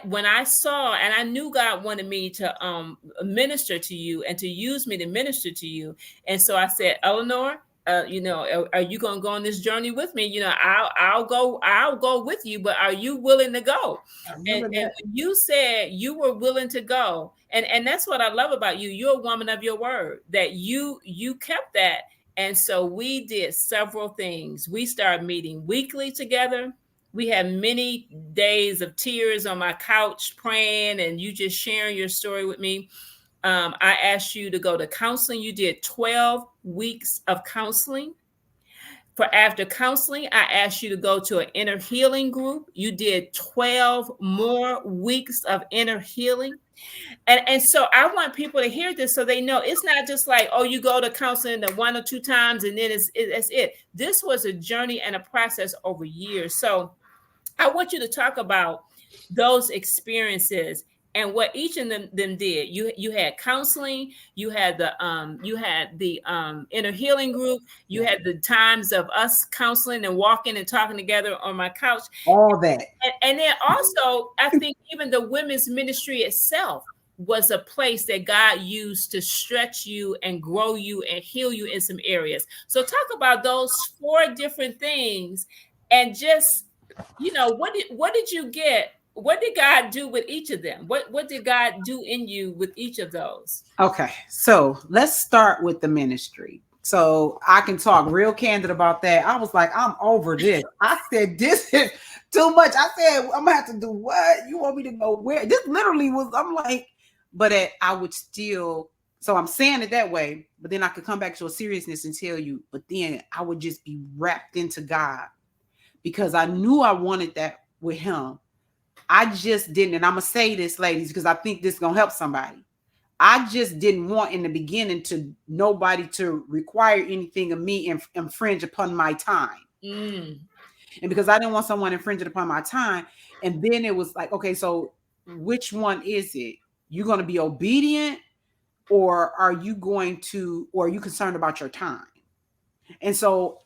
when I saw, and I knew God wanted me to minister to you and to use me to minister to you. And so I said, Elenor, are you going to go on this journey with me? I'll go with you, but are you willing to go? And you said you were willing to go. And that's what I love about you. You're a woman of your word, that you kept that. And so we did several things. We started meeting weekly together. We had many days of tears on my couch praying, and you just sharing your story with me. I asked you to go to counseling. You did 12 weeks of counseling. For after counseling, I asked you to go to an inner healing group. You did 12 more weeks of inner healing. And so I want people to hear this so they know it's not just like, oh, you go to counseling the 1 or 2 times and then it's it. This was a journey and a process over years. So I want you to talk about those experiences and what each of them did. You had counseling, you had the inner healing group, you had the times of us counseling and walking and talking together on my couch. All that. And then also, I think even the women's ministry itself was a place that God used to stretch you and grow you and heal you in some areas. So talk about those 4 different things and just, what did you get? What did God do with each of them? What did God do in you with each of those? Okay, so let's start with the ministry. So I can talk real candid about that. I was like, I'm over this. I said, this is too much. I said, I'm gonna have to do what? You want me to go where? This literally was, I'm like, but I would still, so I'm saying it that way, but then I could come back to a seriousness and tell you, but then I would just be wrapped into God because I knew I wanted that with him. I just didn't, and I'm gonna say this, ladies, because I think this is gonna help somebody. I just didn't want in the beginning to nobody to require anything of me and infringe upon my time. And because I didn't want someone infringing upon my time, and then it was like, okay, so which one is it? You're going to be obedient, or are you concerned about your time? And so,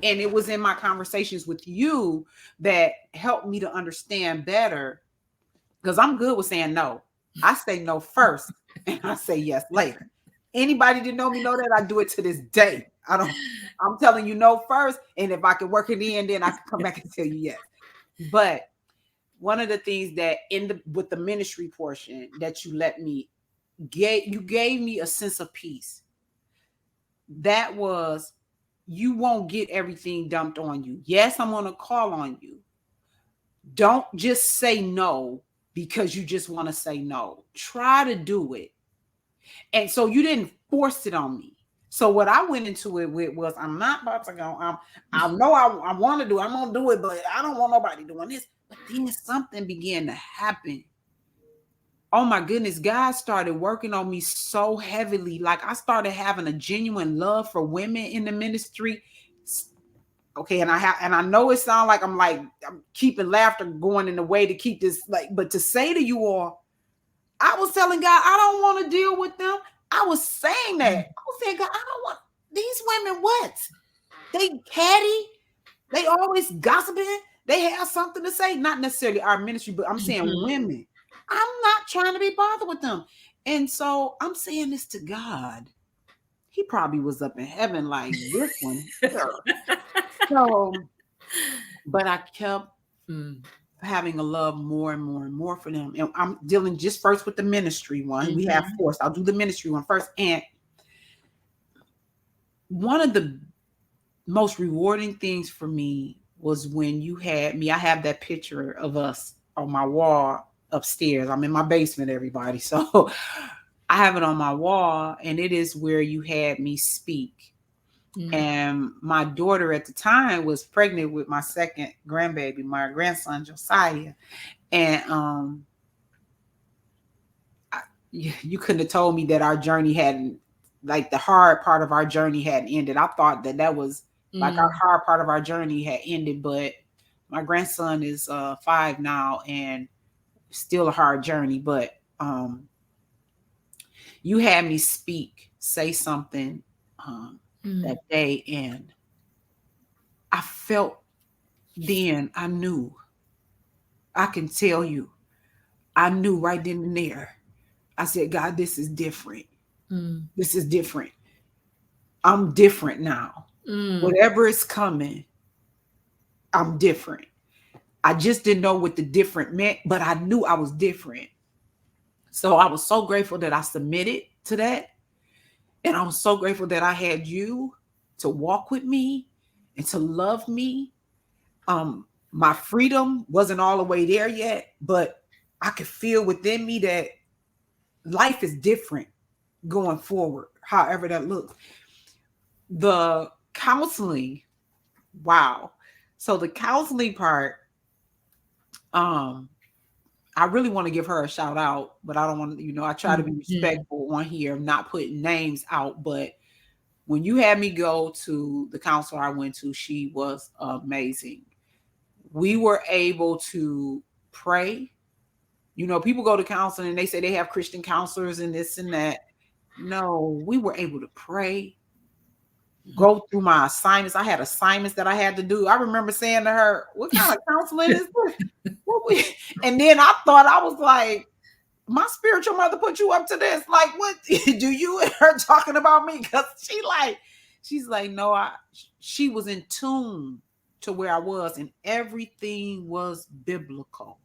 and it was in my conversations with you that helped me to understand better, because I'm good with saying no. I say no first and I say yes later. Anybody that know me know that I do it to this day. I'm telling you no first, and if I can work it in, then I can come back and tell you yes. But one of the things that with the ministry portion that you gave me a sense of peace. That was, you won't get everything dumped on you. Yes, I'm going to call on you. Don't just say no because you just want to say no. Try to do it. And so you didn't force it on me. So what I went into it with was, I'm not about to go. I know I want to do it. I'm going to do it, but I don't want nobody doing this. But then something began to happen. Oh my goodness, God started working on me so heavily. Like I started having a genuine love for women in the ministry. Okay, and I know it sounds like I'm keeping laughter going in the way to keep this, but to say to you all, I was telling God, I don't want to deal with them. I was saying that. I was saying, God, I don't want these women. What? They catty. They always gossiping. They have something to say. Not necessarily our ministry, but I'm saying women. I'm not trying to be bothered with them. And so I'm saying this to God. He probably was up in heaven like this one. So, but I kept having a love more and more and more for them. And I'm dealing just first with the ministry one. We have 4. So I'll do the ministry one first. And one of the most rewarding things for me was when you had me. I have that picture of us on my wall upstairs. I'm in my basement, everybody. So I have it on my wall, and it is where you had me speak. And my daughter at the time was pregnant with my second grandbaby, my grandson Josiah. And you couldn't have told me that our journey hadn't, like the hard part of our journey hadn't ended. I thought that was like our hard part of our journey had ended, but my grandson is 5 now and still a hard journey. But you had me say something that day, and I felt then, I knew, I can tell you, I knew right then and there. I said, God, this is different. This is different. I'm different now. Whatever is coming, I'm different. I just didn't know what the different meant, but I knew I was different. So I was so grateful that I submitted to that. And I was so grateful that I had you to walk with me and to love me. My freedom wasn't all the way there yet, but I could feel within me that life is different going forward, however that looks. The counseling, wow. So the counseling part, I really want to give her a shout out, but I don't want to, I try to be respectful on here, not putting names out. But when you had me go to the counselor I went to, she was amazing. We were able to pray. People go to counseling and they say they have Christian counselors and this and that. No, we were able to pray, go through my assignments. I had assignments that I had to do. I remember saying to her, what kind of counseling is this? And then I thought, I was like, my spiritual mother put you up to this. Like, what do you and her talking about me? Because she's like, no, she was in tune to where I was, and everything was biblical.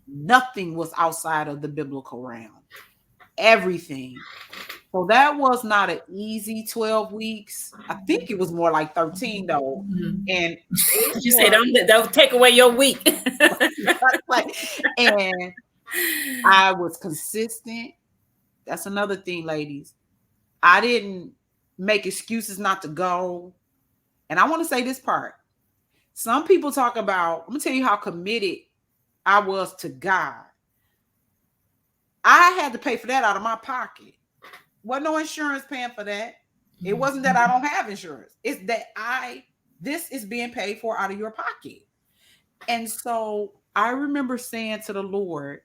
Nothing was outside of the biblical realm. Everything. So that was not an easy 12 weeks. I think it was more like 13 though. And you say don't take away your week. And I was consistent. That's another thing, ladies. I didn't make excuses not to go. And I want to say this part. Some people talk about, I'm going to tell you how committed I was to God. I had to pay for that out of my pocket. Wasn't no insurance paying for that. It wasn't that I don't have insurance. It's that this is being paid for out of your pocket. And so I remember saying to the Lord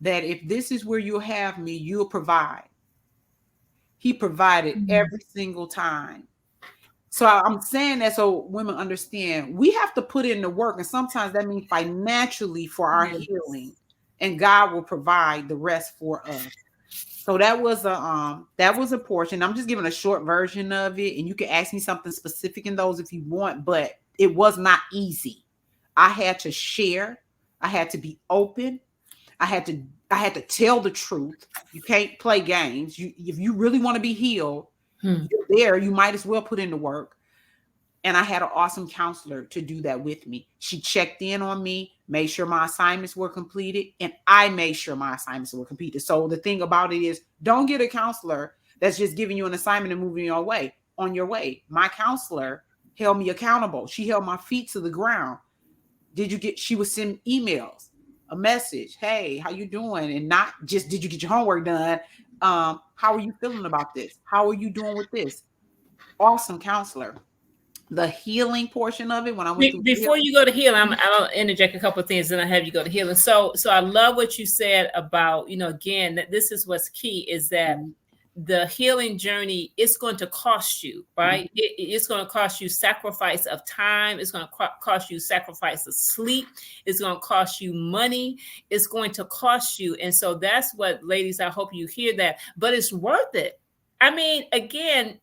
that if this is where you'll have me, you'll provide. He provided every single time. So I'm saying that so women understand we have to put in the work. And sometimes that means financially for our healing. And God will provide the rest for us. So that was a portion. I'm just giving a short version of it. And you can ask me something specific in those if you want, but it was not easy. I had to share. I had to be open. I had to tell the truth. You can't play games. If you really want to be healed, you're there. You might as well put in the work. And I had an awesome counselor to do that with me. She checked in on me, made sure my assignments were completed, and I made sure my assignments were completed. So the thing about it is, don't get a counselor that's just giving you an assignment and moving you on your way. My counselor held me accountable. She held my feet to the ground. She would send emails, a message, hey, how you doing? And not just, did you get your homework done? How are you feeling about this? How are you doing with this? Awesome counselor. The healing portion of it, when I went through before you go to healing, I'll interject a couple of things and I have you go to healing. So I love what you said about, again, that this is what's key is that the healing journey is going to cost you, right? It's going to cost you sacrifice of time. It's going to cost you sacrifice of sleep. It's going to cost you money. It's going to cost you. And so that's what, ladies, I hope you hear that, but it's worth it. I mean, again,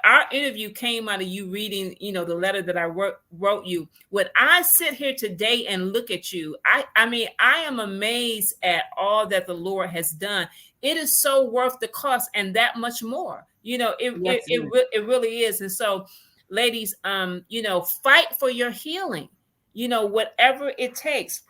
our interview came out of you reading, the letter that I wrote you. When I sit here today and look at you, I am amazed at all that the Lord has done. It is so worth the cost and that much more. It really is. And so, ladies, fight for your healing, whatever it takes.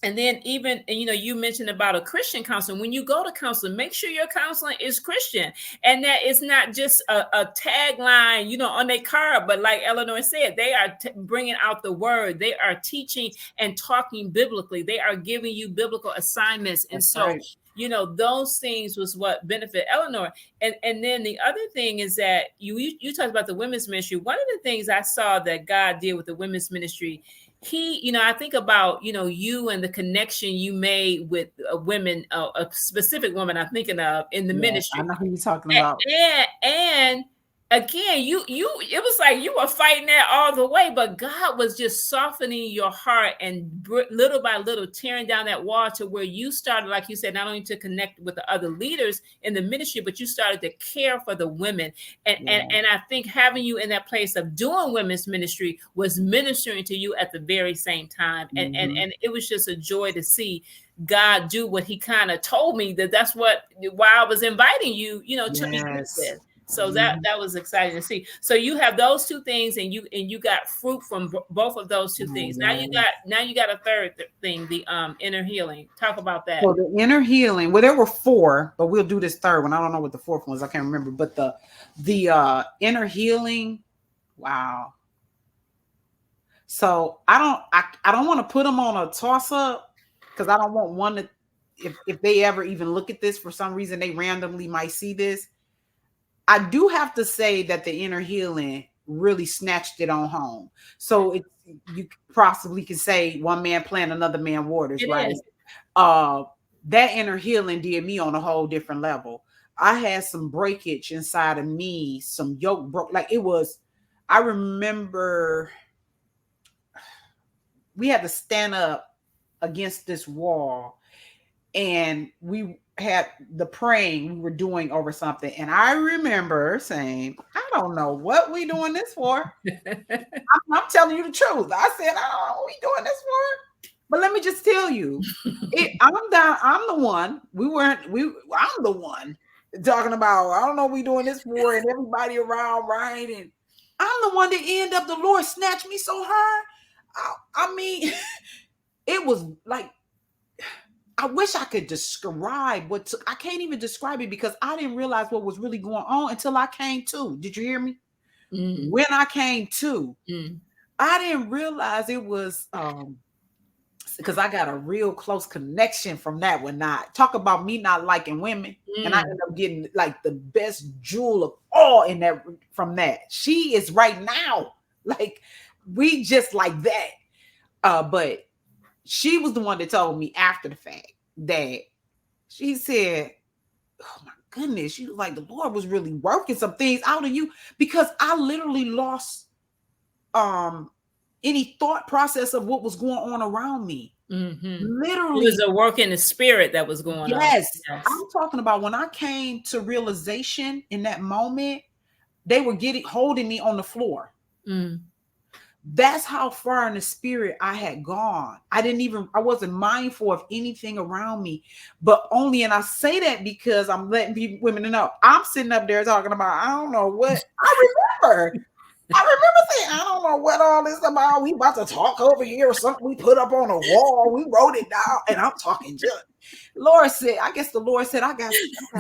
And then even, you mentioned about a Christian counselor. When you go to counseling, make sure your counseling is Christian and that it's not just a tagline, on their card. But like Elenor said, they are bringing out the word. They are teaching and talking biblically. They are giving you biblical assignments. And that's so, right. Those things was what benefit Elenor. And then the other thing is that you talked about the women's ministry. One of the things I saw that God did with the women's ministry, I think about, you and the connection you made with women, a specific woman I'm thinking of in the ministry. I know who you're talking about. And again, it was like you were fighting that all the way, but God was just softening your heart and little by little tearing down that wall to where you started, like you said, not only to connect with the other leaders in the ministry, but you started to care for the women. And I think having you in that place of doing women's ministry was ministering to you at the very same time. And it was just a joy to see God do what he kind of told me that's why I was inviting you, to meet with. So that was exciting to see. So you have those two things, and you got fruit from both of those two things. Now you got a third thing, the inner healing. Talk about that. So the inner healing. Well, there were 4, but we'll do this third one. I don't know what the 4th one was. I can't remember. But the inner healing. Wow. So I don't want to put them on a toss up, because I don't want one to, if they ever even look at this for some reason, they randomly might see this. I do have to say that the inner healing really snatched it on home. So you possibly can say one man plant, another man waters, right? That inner healing did me on a whole different level. I had some breakage inside of me, some yoke broke. Like it was, I remember we had to stand up against this wall, and we had the praying we were doing over something. And I remember saying, I don't know what we doing this for. I'm telling you the truth. I said, I don't know what we doing this for. But let me just tell you, I'm the one. I'm the one talking about, I don't know what we doing this for, and everybody around, right? And I'm the one that ended up, the Lord snatched me so hard. I mean, it was like, I wish I could describe I can't even describe it, because I didn't realize what was really going on until I came to. Did you hear me? Mm. When I came to, I didn't realize it was, because I got a real close connection from that one. Not talk about me not liking women, and I ended up getting like the best jewel of all in that from that. She is right now, like we just like that. But she was the one that told me after the fact that she said, oh my goodness, she was like, the Lord was really working some things out of you, because I literally lost any thought process of what was going on around me. Mm-hmm. Literally, it was a work in the spirit that was going on. Yes, I'm talking about when I came to realization in that moment, they were holding me on the floor. That's how far in the spirit I had gone. I wasn't mindful of anything around me, but only, and I say that because I'm letting women know, I'm sitting up there talking about, I don't know what, I remember saying, I don't know what all this about. We about to talk over here or something we put up on a wall. We wrote it down, and I'm talking just. Lord said, I guess the Lord said, I got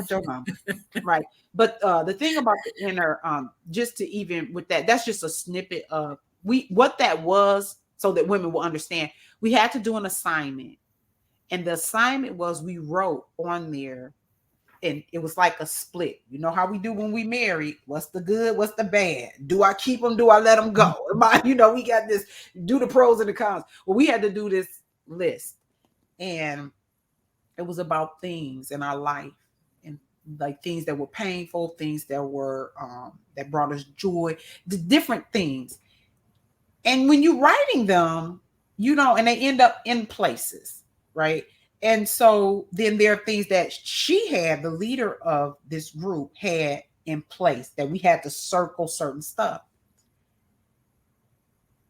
your number. Right. But the thing about the inner, just to even with that's just a snippet of what that was, so that women will understand. We had to do an assignment, and the assignment was we wrote on there, and it was like a split. You know how we do when we marry? What's the good? What's the bad? Do I keep them? Do I let them go? We got this, do the pros and the cons. Well, we had to do this list, and it was about things in our life, and like things that were painful, things that were, that brought us joy, the different things. And when you're writing them, and they end up in places, right? And so then there are things that she had, the leader of this group had in place, that we had to circle certain stuff.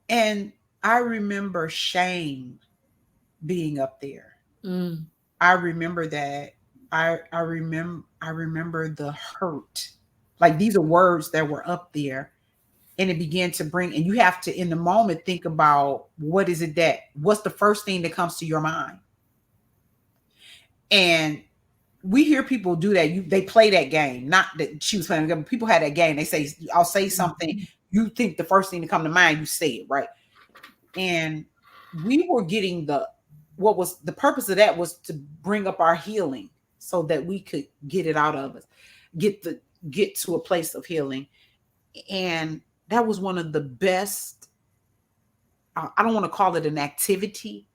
And I remember shame being up there. I remember that. I remember the hurt. Like, these are words that were up there. And it began to bring, and you have to, in the moment, think about what's the first thing that comes to your mind? And we hear people do that. They play that game. Not that she was playing. People had that game. They say, I'll say something. You think the first thing to come to mind, you say it, right? And we were getting what was the purpose of that was to bring up our healing, so that we could get it out of us, get to a place of healing. And that was one of the best. I don't want to call it an activity,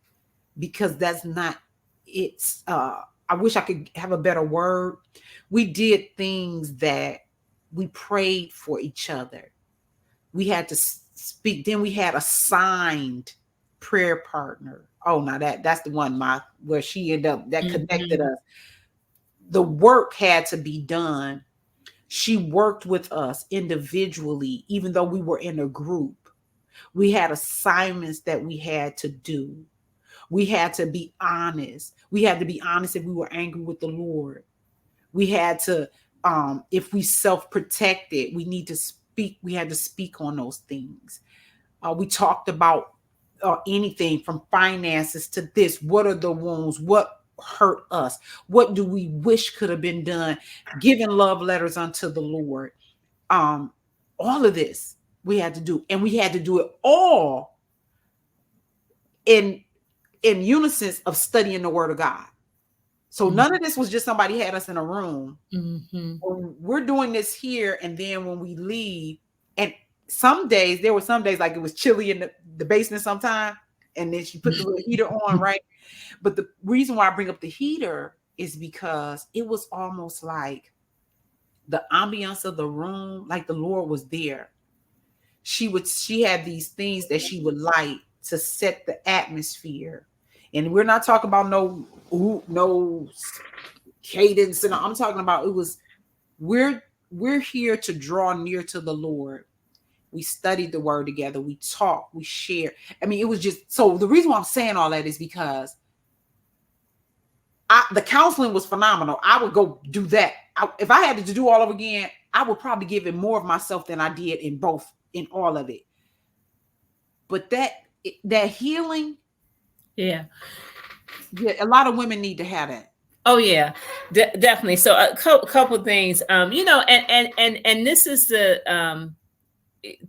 because that's not, it's, I wish I could have a better word. We did things that we prayed for each other. We had to speak. Then we had a signed prayer partner. Oh, now that's the one, where she ended up, that connected us. The work had to be done. She worked with us individually, even though we were in a group. We had assignments that we had to do. We had to be honest. We had to be honest if we were angry with the Lord. We had to if we self-protected, we need to speak. We had to speak on those things. We talked about anything from finances to this. What are the wounds? What hurt us? What do we wish could have been done? Giving love letters unto the Lord. All of this we had to do, and we had to do it all in unison of studying the Word of God. So none of this was just somebody had us in a room. We're doing this here, and then when we leave, and there were some days like it was chilly in the basement sometime, and then she put the little heater on, right? But the reason why I bring up the heater is because it was almost like the ambiance of the room, like the Lord was there. She had these things that she would light to set the atmosphere. And we're not talking about no cadence, and I'm talking about we're here to draw near to the Lord. We studied the Word together. We talked. We shared. I mean, it was just so. The reason why I'm saying all that is because the counseling was phenomenal. I would go do that. If I had to do all over again, I would probably give it more of myself than I did in all of it. But that healing, yeah, a lot of women need to have that. Oh yeah, definitely. So a couple of things, and this is the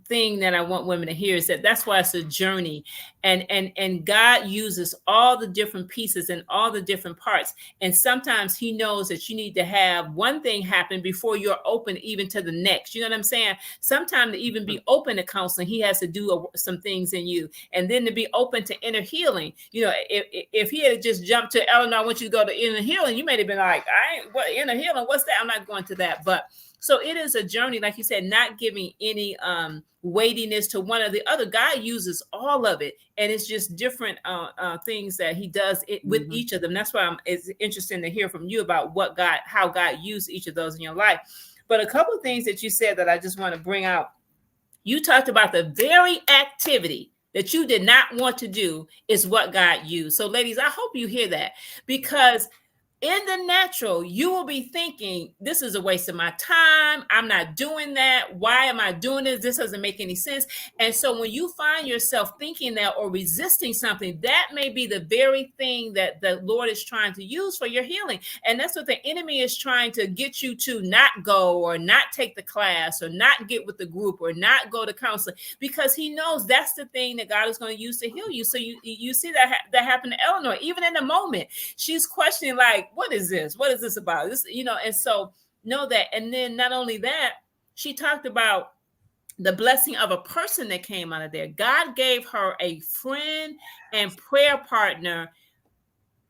thing that I want women to hear, is that's why it's a journey, and God uses all the different pieces and all the different parts, and sometimes he knows that you need to have one thing happen before you're open even to the next. You know what I'm saying? Sometimes to even be open to counseling, he has to do some things in you, and then to be open to inner healing. You know, if he had just jumped to Elenor, I want you to go to inner healing, you may have been like, what inner healing, what's that? I'm not going to that. But so it is a journey, like you said, not giving any weightiness to one or the other. God uses all of it, and it's just different things that he does with each of them. That's why it's interesting to hear from you about how God used each of those in your life. But a couple of things that you said that I just want to bring out. You talked about the very activity that you did not want to do is what God used. So ladies, I hope you hear that, because in the natural, you will be thinking, this is a waste of my time. I'm not doing that. Why am I doing this? This doesn't make any sense. And so when you find yourself thinking that or resisting something, that may be the very thing that the Lord is trying to use for your healing. And that's what the enemy is trying to get you to not go, or not take the class, or not get with the group, or not go to counseling, because he knows that's the thing that God is going to use to heal you. So you see that happened to Elenor. Even in the moment, she's questioning, like, what is this? What is this about? This, and so know that. And then not only that, she talked about the blessing of a person that came out of there. God gave her a friend and prayer partner.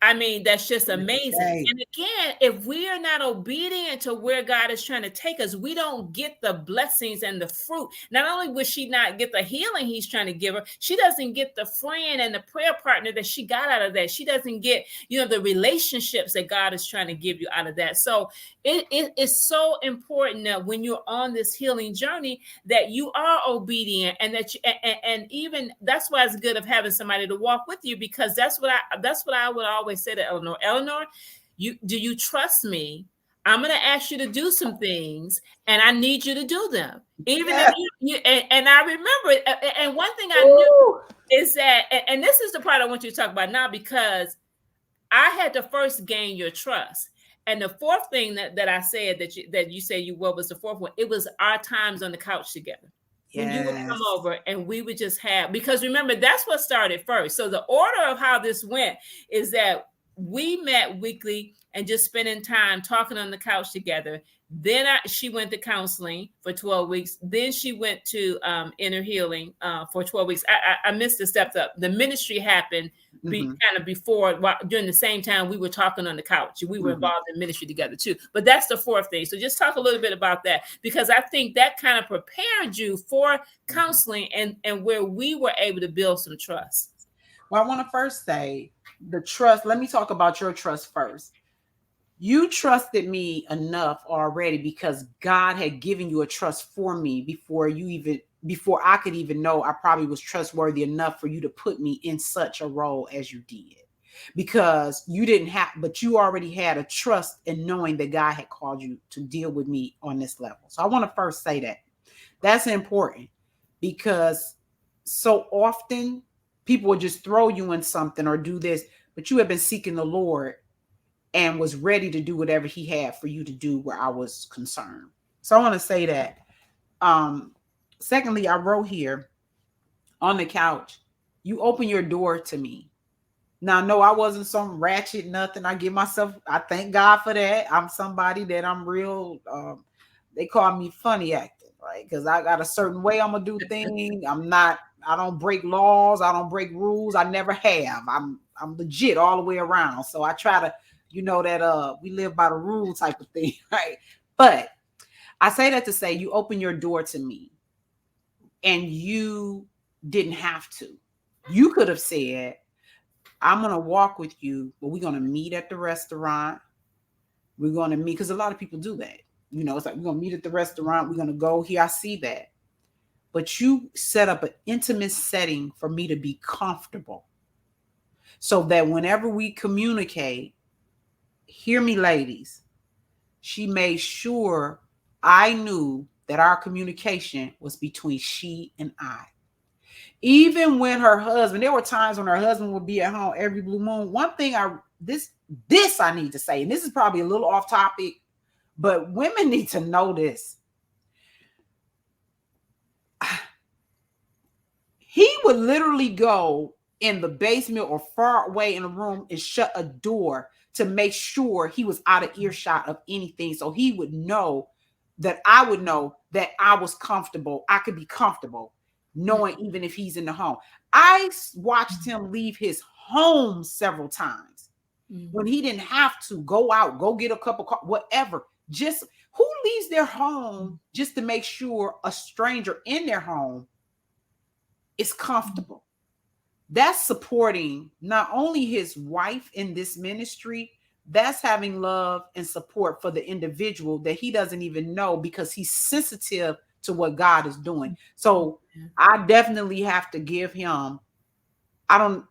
I mean, that's just amazing. Right. And again, if we are not obedient to where God is trying to take us, we don't get the blessings and the fruit. Not only will she not get the healing he's trying to give her, she doesn't get the friend and the prayer partner that she got out of that. She doesn't get, the relationships that God is trying to give you out of that. So it is so important that when you're on this healing journey, that you are obedient, and that and even that's why it's good of having somebody to walk with you, because that's what I would always say to Elenor. Elenor, do you trust me? I'm going to ask you to do some things, and I need you to do them. Even if you and I remember, and one thing I knew is that, and this is the part I want you to talk about now, because I had to first gain your trust. And the fourth thing that I said that you said what was the fourth one? It was our times on the couch together. When you would come over and we would just have, because remember, that's what started first. So the order of how this went is that we met weekly and just spending time talking on the couch together. Then she went to counseling for 12 weeks. Then she went to inner healing for 12 weeks. I missed a step up. The ministry happened kind of before, during the same time we were talking on the couch. We were involved in ministry together too. But that's the fourth thing. So just talk a little bit about that, because I think that kind of prepared you for counseling and where we were able to build some trust. Well, I want to first say the trust. Let me talk about your trust first. You trusted me enough already because God had given you a trust for me before I could even know I probably was trustworthy enough for you to put me in such a role as you did. because you didn't have, but you already had a trust in knowing that God had called you to deal with me on this level. So I want to first say that that's important, because so often people would just throw you in something or do this, but you have been seeking the Lord and was ready to do whatever he had for you to do where I was concerned. So I want to say that. Secondly, I wrote here on the couch, you open your door to me. Now, no, I wasn't some ratchet, nothing. I thank God for that. I'm somebody that I'm real, they call me funny acting, right? Because I got a certain way I'm going to do things. I don't break laws. I don't break rules. I never have. I'm legit all the way around. So I try to, that we live by the rule type of thing, right? But I say that to say you open your door to me and you didn't have to. You could have said, I'm going to walk with you, but we're going to meet at the restaurant. We're going to meet, because a lot of people do that. It's like, we're going to meet at the restaurant. We're going to go here. I see that. But you set up an intimate setting for me to be comfortable, so that whenever we communicate, hear me, ladies, she made sure I knew that our communication was between she and I. Even when her husband, there were times when her husband would be at home every blue moon. One thing this I need to say, and this is probably a little off topic, but women need to know this. He would literally go in the basement or far away in a room and shut a door to make sure he was out of earshot of anything. So he would know that I would know that I was comfortable. I could be comfortable knowing even if he's in the home. I watched him leave his home several times when he didn't have to go out, go get a cup of coffee, whatever. Just who leaves their home just to make sure a stranger in their home is comfortable? That's supporting not only his wife in this ministry, that's having love and support for the individual that he doesn't even know, because he's sensitive to what God is doing. So I definitely have to give him, I don't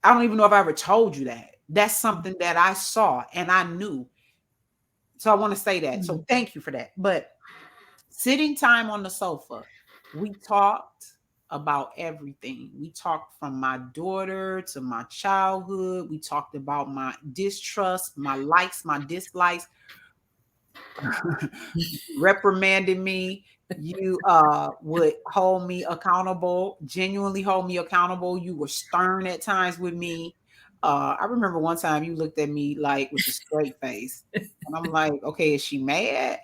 even know if I ever told you that. That's something that I saw and I knew. So I want to say that. So thank you for that. But sitting time on the sofa, we talked about everything. We talked from my daughter to my childhood. We talked about my distrust, my likes, my dislikes. Reprimanded me. You would hold me accountable, genuinely hold me accountable. You were stern at times with me. I remember one time you looked at me like with a straight face, and I'm like, okay, is she mad?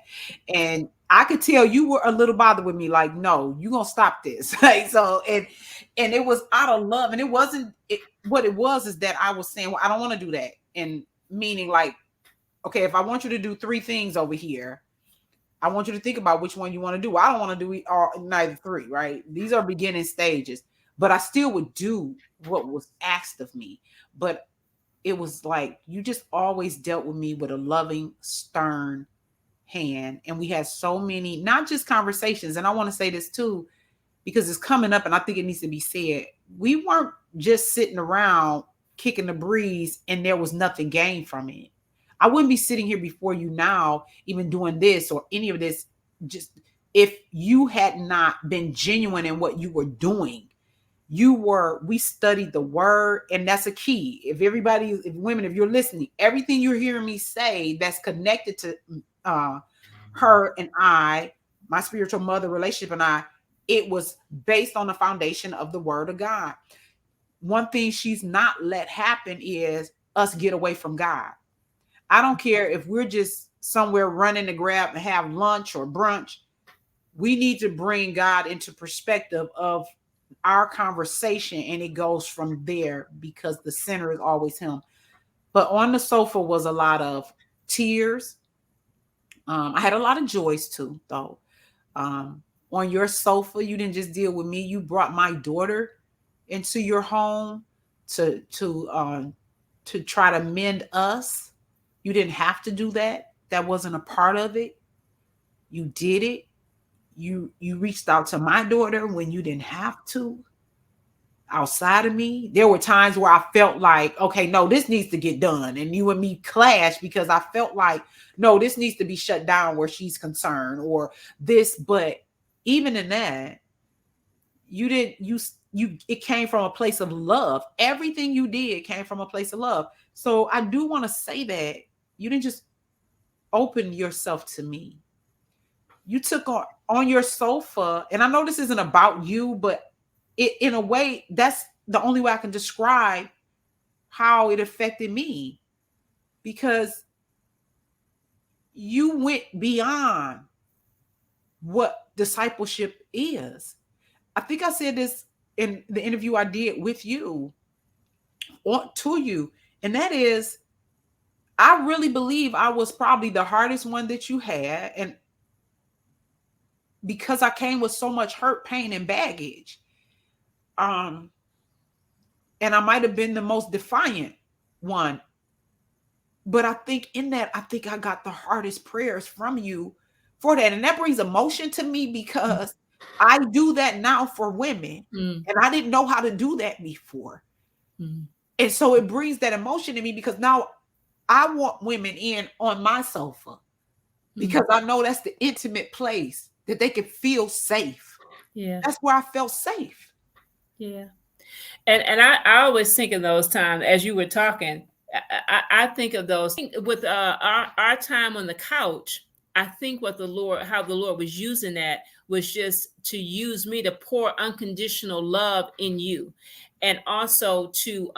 And I could tell you were a little bothered with me, like, no, you're gonna stop this. Like, so, and it was out of love, and it wasn't what it was is that I was saying, well, I don't want to do that. And meaning like, okay, if I want you to do 3 things over here, I want you to think about which one you want to do. I don't want to do neither 3, right? These are beginning stages, but I still would do what was asked of me. But it was like, you just always dealt with me with a loving, stern hand. And we had so many, not just conversations. And I want to say this too, because it's coming up and I think it needs to be said. We weren't just sitting around kicking the breeze and there was nothing gained from it. I wouldn't be sitting here before you now, even doing this or any of this, just if you had not been genuine in what you were doing. We studied the word, and that's a key. If women, if you're listening, everything you're hearing me say that's connected to her and I, my spiritual mother relationship and I, it was based on the foundation of the word of God. One thing she's not let happen is us get away from God. I don't care if we're just somewhere running to grab and have lunch or brunch. We need to bring God into perspective of our conversation, and it goes from there because the center is always him. But on the sofa was a lot of tears. I had a lot of joys too, though. On your sofa, you didn't just deal with me. You brought my daughter into your home to try to mend us. You didn't have to do that. That wasn't a part of it. You did it. You reached out to my daughter when you didn't have to. outside of me. There were times where I felt like, okay, no, this needs to get done. And you and me clash because I felt like, no, this needs to be shut down where she's concerned or this. But even in that, you didn't, it came from a place of love. Everything you did came from a place of love. So I do want to say that you didn't just open yourself to me. You took on your sofa, and I know this isn't about you, but in a way, that's the only way I can describe how it affected me, because you went beyond what discipleship is. I think I said this in the interview I did with you, or to you, and that is, I really believe I was probably the hardest one that you had, and because I came with so much hurt, pain, and baggage. And I might have been the most defiant one. But I think in that, I think I got the hardest prayers from you for that. And that brings emotion to me because I do that now for women. And I didn't know how to do that before. And so it brings that emotion to me because now I want women in on my sofa because I know that's the intimate place that they can feel safe. Yeah. That's where I felt safe. Yeah. And I always think of those times as you were talking. I think of those with our time on the couch. I think how the Lord was using that was just to use me to pour unconditional love in you, and also to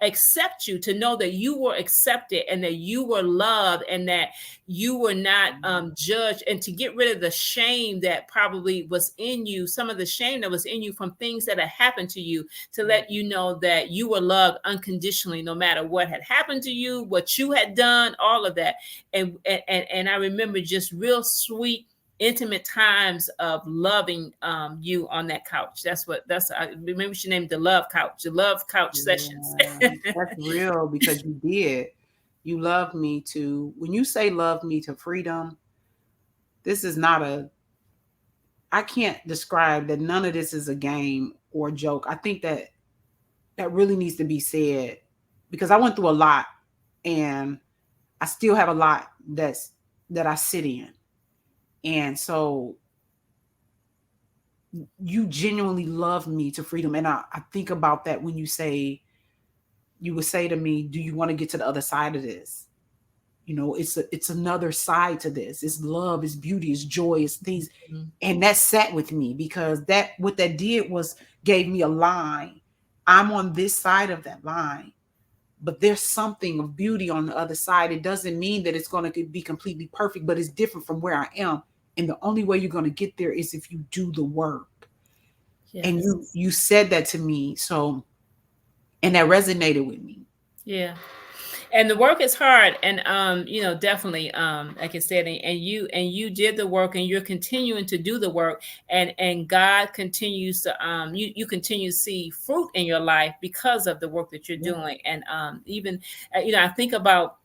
accept you, to know that you were accepted and that you were loved and that you were not judged, and to get rid of the shame that probably was in you, some of the shame that was in you from things that had happened to you, to let you know that you were loved unconditionally, no matter what had happened to you, what you had done, all of that. And I remember just real sweet, intimate times of loving you on that couch. I remember she named the love couch sessions. That's real, because you loved me to, when you say love me to freedom, this is not I can't describe that. None of this is a game or a joke. I think that really needs to be said, because I went through a lot and I still have a lot that I sit in. And so you genuinely love me to freedom. And I think about that when you would say to me, do you want to get to the other side of this? You know, it's another side to this. It's love, it's beauty, it's joy, it's things. And that sat with me, because what that did was gave me a line. I'm on this side of that line, but there's something of beauty on the other side. It doesn't mean that it's going to be completely perfect, but it's different from where I am. And the only way you're going to get there is if you do the work. Yes. And you said that to me. So, and that resonated with me. Yeah. And the work is hard. And, definitely, like I said, and you did the work, and you're continuing to do the work, and God continues to, you continue to see fruit in your life because of the work that you're doing. And, even, I think about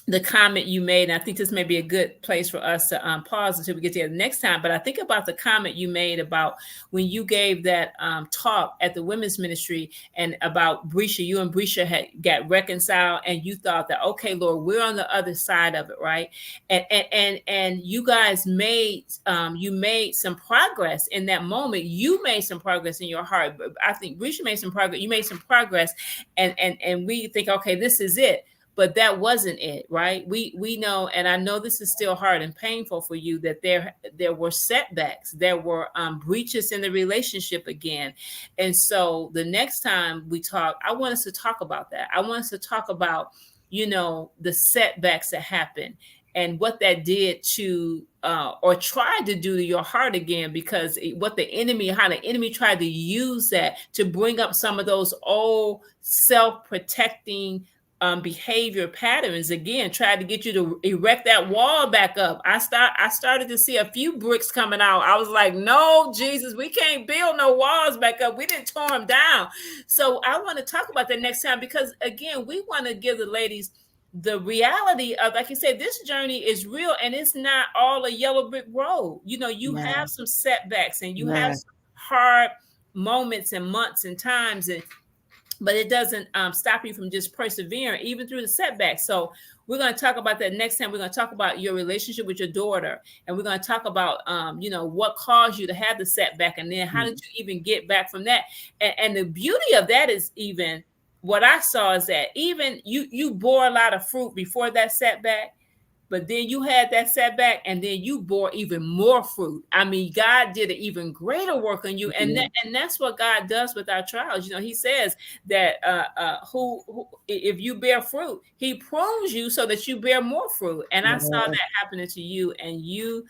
the comment you made, and I think this may be a good place for us to pause until we get to the next time. But I think about the comment you made about when you gave that talk at the women's ministry, and about Brescia. You and Brescia had got reconciled, and you thought that, okay, Lord, we're on the other side of it, right? And you guys made some progress in that moment. You made some progress in your heart. I think Brescia made some progress. You made some progress, and we think, okay, this is it. But that wasn't it, right? We know, and I know this is still hard and painful for you, that there were setbacks, there were breaches in the relationship again. And so the next time we talk, I want us to talk about that. I want us to talk about, the setbacks that happened and what that did to, or tried to do to your heart again, because how the enemy tried to use that to bring up some of those old self-protecting behavior patterns again, tried to get you to erect that wall back up. I started to see a few bricks coming out. I was like, no, Jesus, we can't build no walls back up. We didn't tear them down. So I want to talk about that next time, because again, we want to give the ladies the reality of, like you said, this journey is real, and it's not all a yellow brick road. You have some setbacks, and you have some hard moments and months and times, but it doesn't stop you from just persevering even through the setbacks. So we're going to talk about that next time. We're going to talk about your relationship with your daughter, and we're going to talk about what caused you to have the setback, and then how did you even get back from that. And the beauty of that is, even what I saw is that even you bore a lot of fruit before that setback, but then you had that setback, and then you bore even more fruit. I mean, God did an even greater work on you, and that's what God does with our trials. He says that who if you bear fruit, He prunes you so that you bear more fruit. And I saw that happening to you, and you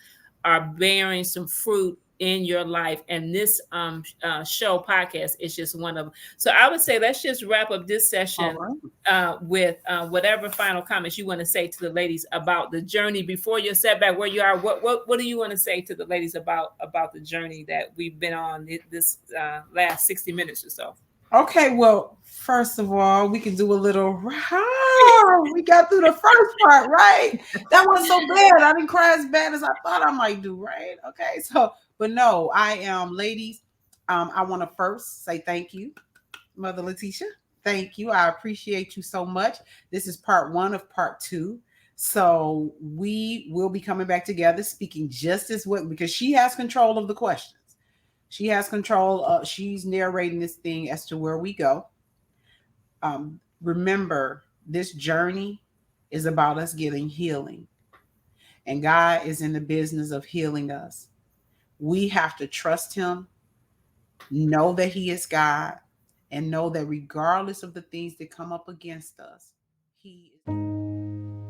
are bearing some fruit in your life, and this show podcast is just one of them. So I would say let's just wrap up this session with whatever final comments you want to say to the ladies about the journey before your setback, where you are. What do you want to say to the ladies about the journey that we've been on this last 60 minutes or so? Okay, well, first of all, we can do a little. We got through the first part, right? That wasn't so bad. I didn't cry as bad as I thought I might do, right? Okay, so. But no, I am, ladies. I want to first say thank you, Mother Letitia. Thank you. I appreciate you so much. This is part 1 of part 2. So we will be coming back together, speaking just as well, because she has control of the questions. She has control. She's narrating this thing as to where we go. Remember, this journey is about us getting healing, and God is in the business of healing us. We have to trust Him, know that He is God, and know that regardless of the things that come up against us, He is.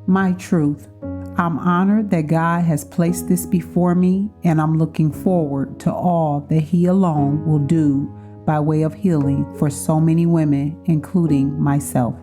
My truth. I'm honored that God has placed this before me, and I'm looking forward to all that He alone will do by way of healing for so many women, including myself.